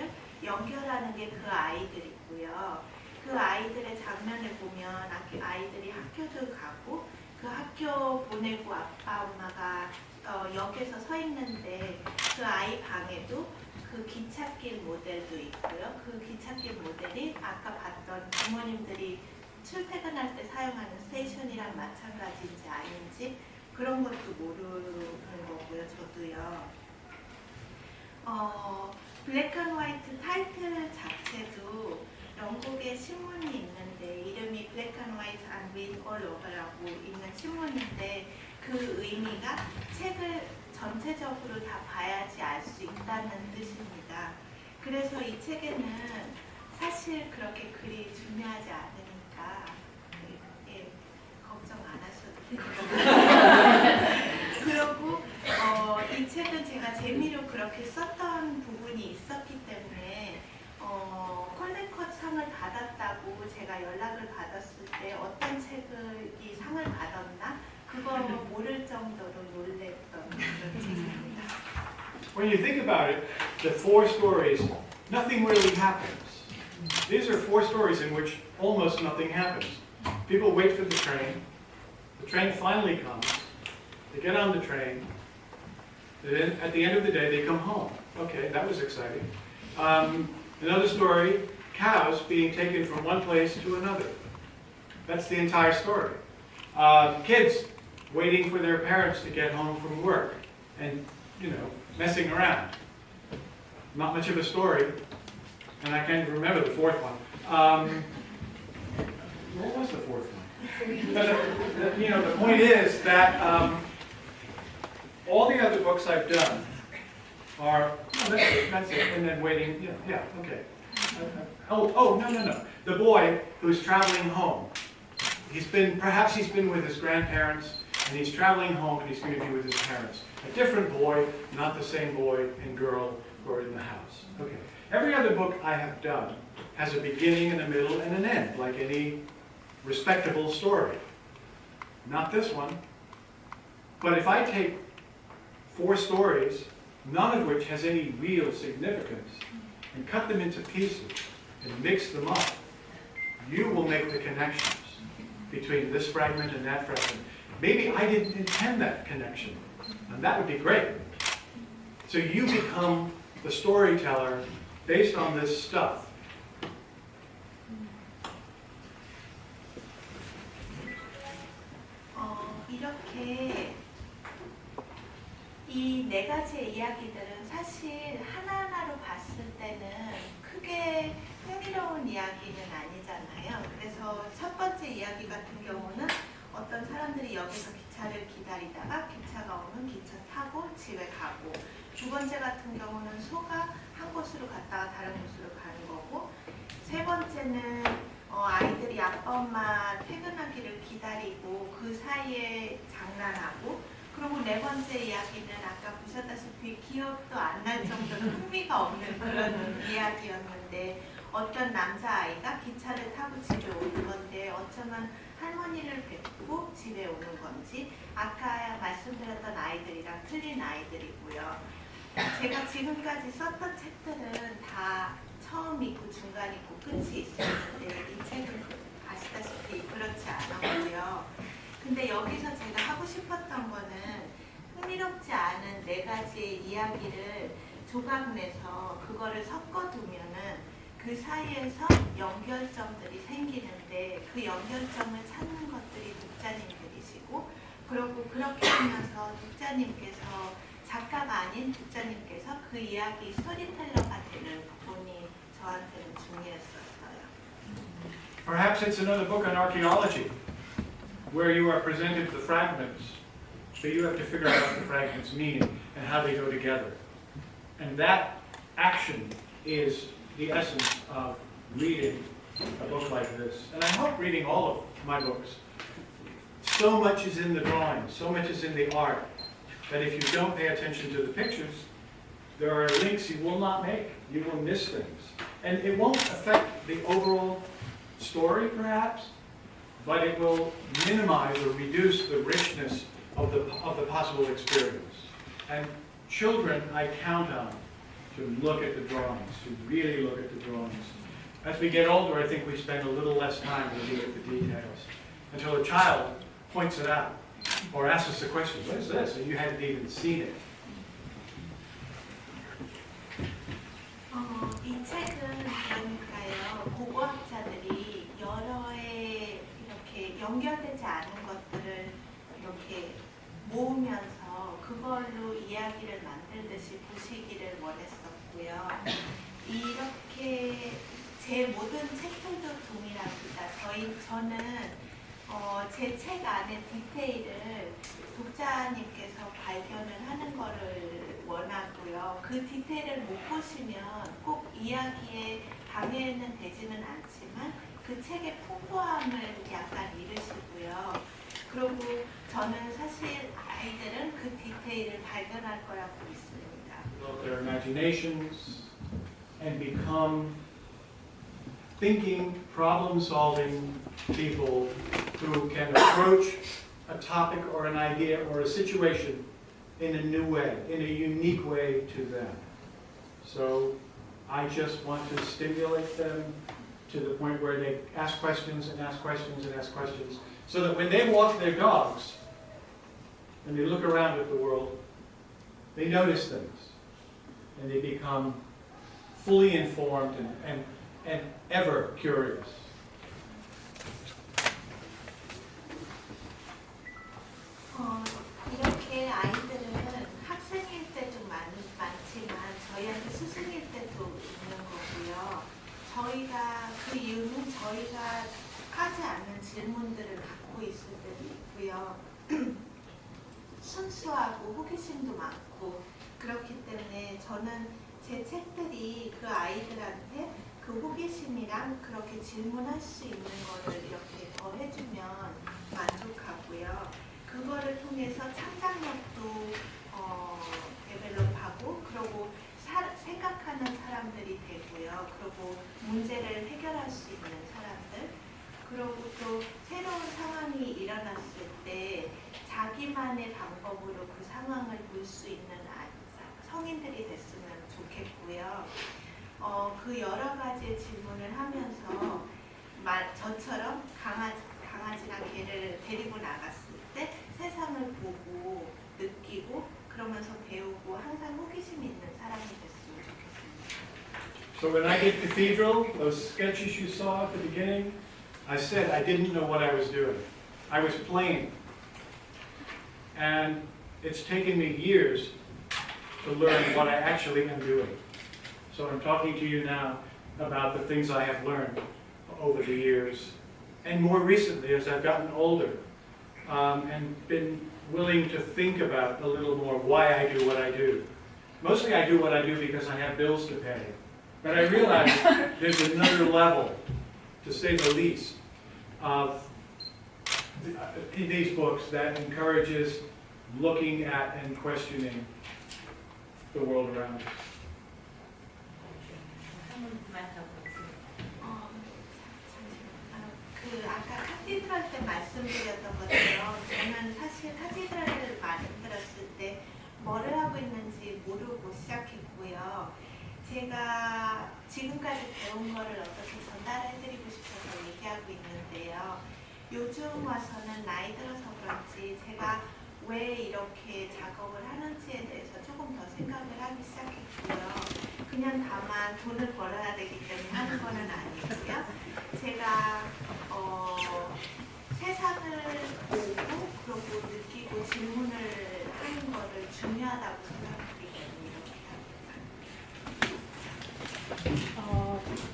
연결하는 게 그 아이들이고요. 그 아이들의 장면을 보면 아이들이 학교도 가고 그 학교 보내고 아빠 엄마가 역에서 서 있는데 그 아이 방에도 그 기찻길 모델도 있고요. 그 기찻길 모델이 아까 봤던 부모님들이 출퇴근할 때 사용하는 스테이션이랑 마찬가지인지 아닌지 그런 것도 모르는 거고요. 저도요. 블랙 앤 화이트 타이틀 자체도 영국에 신문이 있는데 이름이 블랙 앤 화이트 and read all over라고 있는 신문인데 그 의미가 책을 전체적으로 다 봐야지 알 수 있다는 뜻입니다. 그래서 이 책에는 사실 그렇게 글이 중요하지 않으니까 걱정 안 하셔도 돼요. 그리고 이 책은 제가 재미로 그렇게 썼던 부분이 있었기 때문에 콜레컷 상을 받았다고 제가 연락을 받았을 때 어떤 책이 상을 받았나 그거 모를 정도로 놀랬던 그런 책입니다. When you think about it, the 4 stories, nothing really happens. These are 4 stories in which almost nothing happens. People wait for the train finally comes, they get on the train, then at the end of the day they come home. Okay, that was exciting. Another story, cows being taken from one place to another. That's the entire story. Kids waiting for their parents to get home from work and, messing around. Not much of a story, and I can't remember the 4th one. What was the 4th one? But, the point is that all the other books I've done are, that's it, and then waiting, okay. No. The boy who's traveling home. Perhaps he's been with his grandparents, and he's traveling home, and he's going to be with his parents. A different boy, not the same boy and girl who are in the house. Okay. Every other book I have done has a beginning and a middle and an end, like any respectable story. Not this one. But if I take 4 stories, none of which has any real significance, and cut them into pieces and mix them up, you will make the connections between this fragment and that fragment. Maybe I didn't intend that connection, and that would be great. So you become the storyteller based on this stuff. 이렇게 이 4가지의 이야기들은 사실 하나하나로 봤을 때는 크게 흥미로운 이야기는 아니잖아요. 그래서 첫 번째 이야기 같은 경우는 어떤 사람들이 여기서 기차를 기다리다가 기차가 오면 기차 타고 집에 가고, 2번째 같은 경우는 소가 한 곳으로 갔다가 다른 곳으로 가는 거고, 3번째는 아이들이 아빠 엄마 퇴근하기를 기다리고 그 사이에 장난하고, 그리고 4번째 이야기는 아까 보셨다시피 기억도 안 날 정도로 흥미가 없는 그런 이야기였는데, 어떤 남자아이가 기차를 타고 집에 오는 건데 어쩌면 할머니를 뵙고 집에 오는 건지, 아까 말씀드렸던 아이들이랑 틀린 아이들이고요. 제가 지금까지 썼던 책들은 다 처음 있고 중간 있고 끝이 있었는데 이 책은 아시다시피 그렇지 않았고요. 근데 여기서 제가 하고 싶었던 거는 흥미롭지 않은 4가지의 이야기를 조각내서 그거를 섞어두면은 그 사이에서 연결점들이 생기는데, 그 연결점을 찾는 것들이 독자님들이시고, 그리고 그렇게 하면서 독자님께서, 작가가 아닌 독자님께서 그 이야기 스토리텔러가 되는 부분이 저한테는 중요했었어요. Perhaps it's another book on archaeology, where you are presented the fragments, so you have to figure out what the fragments mean and how they go together. And that action is the essence of reading a book like this. And I hope reading all of my books. So much is in the drawings, so much is in the art, that if you don't pay attention to the pictures, there are links you will not make. You will miss things. And it won't affect the overall story, perhaps, but it will minimize or reduce the richness of the possible experience. And children, I count on to look at the drawings, to really look at the drawings. As we get older, I think we spend a little less time looking at the details until a child points it out or asks us a question, what is this? And you hadn't even seen it. 이 책은 그러니까요, 고고학자들이 여러 해 이렇게 연결되지 않은 것들을 이렇게 모으면서 그걸로 이야기를 만들듯이 보시기를 원했었고요. 이렇게 제 모든 책들도 동일합니다. 저는 제 책 안에 디테일을 독자님께서 발견을 하는 거를 원하고요. 그 디테일을 못 보시면 꼭 이야기에 방해는 되지는 않지만 그 책의 풍부함을 약간 잃으시고요. 그리고 저는 사실 아이들은 그 디테일을 발견할 거라고 믿습니다. Develop their imaginations and become thinking, problem-solving people who can approach a topic or an idea or a situation in a new way, in a unique way to them. So I just want to stimulate them to the point where they ask questions and ask questions and ask questions, so that when they walk their dogs and they look around at the world, they notice things and they become fully informed and ever curious. 이렇게 아이들은 학생일 때도 많지만 저희한테 스승일 때도 있는 거고요. 저희가 그 이유는 저희가 하지 않는 질문들을 갖고 있을 때도 있고요. 순수하고 호기심도 많고 그렇기 때문에 저는 제 책들이 그 아이들한테 그 호기심이랑 그렇게 질문할 수 있는 거를 이렇게 더 해주면 만족하고요. 그거를 통해서 창작력도 데벨롭하고 그리고 생각하는 사람들이 되고요. 그리고 문제를 해결할 수 있는 사람들, 그리고 또 새로운 상황이 일어났을 때 자기만의 방법으로 그 상황을 볼 수 있는 성인들이 됐으면 좋겠고요. 그 여러 가지의 질문을 하면서 저처럼 강아지랑 개를 데리고 나갔을 때 세상을 보고 느끼고 그러면서 배우고 항상 호기심 있는 사람이 됐으면 좋겠습니다. So when I did Cathedral, those sketches you saw at the beginning, I said I didn't know what I was doing. I was playing. And it's taken me years to learn what I actually am doing. So I'm talking to you now about the things I have learned over the years, and more recently as I've gotten older, and been willing to think about a little more why I do what I do. Mostly I do what I do because I have bills to pay. But I realize there's another level, to say the least, of these books that encourages looking at and questioning the world around us. 아까 카테드랄 때 말씀드렸던 것처럼 저는 사실 카테드랄을 만들었을 때 뭐를 하고 있는지 모르고 시작했고요. 제가 지금까지 배운 거를 어떻게 전달해드리고 싶어서 얘기하고 있는데요. 요즘 와서는 나이 들어서 그런지 제가 왜 이렇게 작업을 하는지에 대해서 조금 더 생각을 하기 시작했고요. 그냥 다만 돈을 벌어야 되기 때문에 하는 거는 아니고요. 제가 세상을 보고 그러고 느끼고 질문을 하는 거를 중요하다고 생각하기 때문에 이렇게 합니다.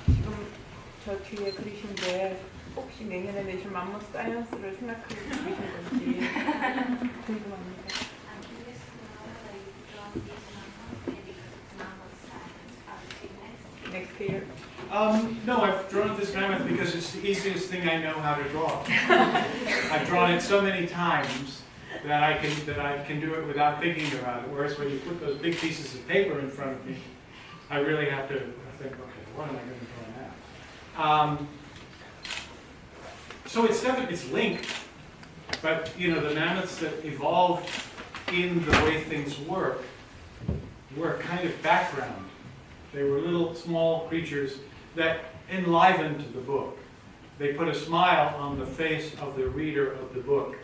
지금 저 뒤에 그리신데 혹시 내년에 내실 맘모스 사이언스를 생각하고 계신 건지 궁금합니다. Next year? No, I've drawn this mammoth because it's the easiest thing I know how to draw. I've drawn it so many times that I can do it without thinking about it. Whereas when you put those big pieces of paper in front of me, I really have to think, okay, what am I going to draw now? So it's definitely, it's linked, but you know, the mammoths that evolved in the way things work were kind of background They were little small creatures that enlivened the book. They put a smile on the face of the reader of the book.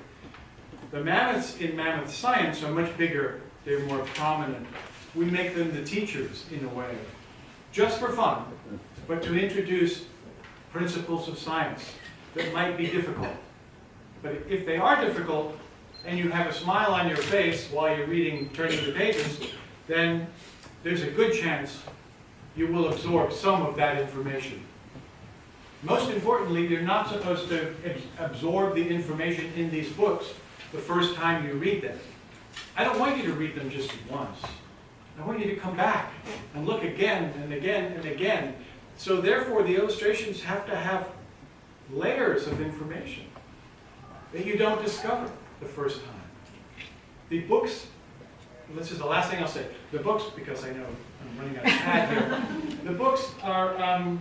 The mammoths in Mammoth Science are much bigger. They're more prominent. We make them the teachers in a way, just for fun, but to introduce principles of science that might be difficult. But if they are difficult, and you have a smile on your face while you're reading, turning the pages, then there's a good chance you will absorb some of that information. Most importantly, you're not supposed to absorb the information in these books the first time you read them. I don't want you to read them just once. I want you to come back and look again and again and again. So therefore, the illustrations have to have layers of information that you don't discover the first time. The books, this is the last thing I'll say. The books, because I know I'm running out of time here, the books are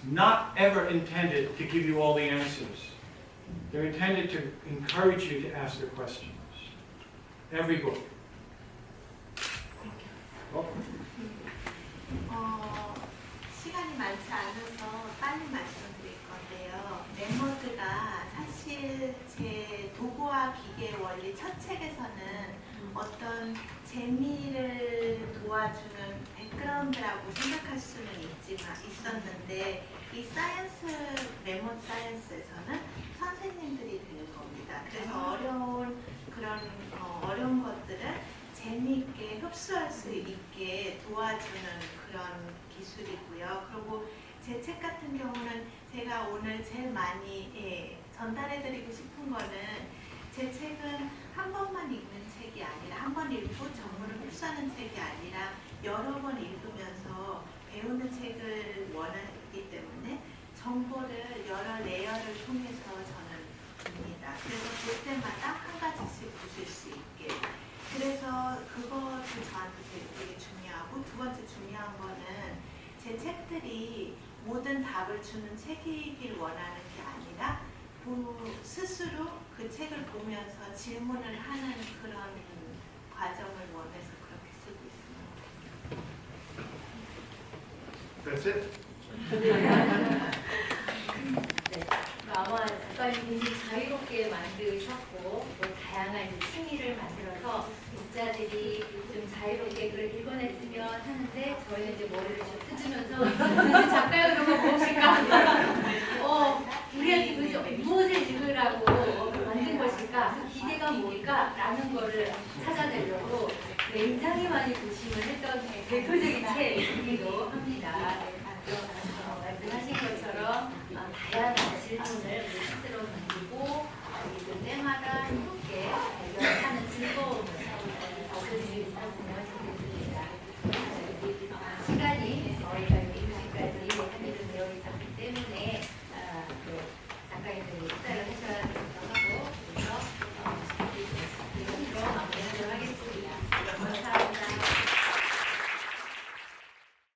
not ever intended to give you all the answers. They're intended to encourage you to ask the questions. Every book. 시간이 많지 않아서 빨리 말씀드릴 건데요. 메모드가 사실 제 도구와 기계의 원리 첫 책에서는 어떤 재미를 도와주는 백그라운드라고 생각할 수는 있었는데 이 사이언스, 메모드 사이언스에서는 선생님들이 되는 겁니다. 그래서 어려운 것들을 재미있게 흡수할 수 있게 도와주는 그런 기술이고요. 그리고 제 책 같은 경우는 제가 오늘 제일 많이 전달해드리고 싶은 거는 제 책은 한 번만 읽는 책이 아니라 한 번 읽고 전문을 흡수하는 책이 아니라 여러 번 읽으면서 배우는 책을 원하기 때문에 정보를 여러 레이어를 통해서 저는 봅니다. 그래서 볼 때마다 한 가지씩 보실 수 있게. 그래서 그것도 저한테 되게 중요하고 두 번째 중요한 거는 제 책들이 모든 답을 주는 책이길 원하는 게 아니라 스스로 그 책을 보면서 질문을 하는 그런 과정을 원해서 그렇게 쓰고 있습니다. That's it? 네, 아마 작가님 굉장히 자유롭게 만드셨고 또 다양한 이제 취미를 만들어서 독자들이 좀 자유롭게 글을 읽어냈으면 하는데 저희는 이제 머리를 좀 뜯으면서 사실 작가가 그런 거 무엇일까? 우리한테 도대체 무엇을 읽으라고 만든 것일까? 그 기대가 뭘까? 라는 거를 찾아내려고 굉장히 많이 고심을 했던 대표적인 책이기도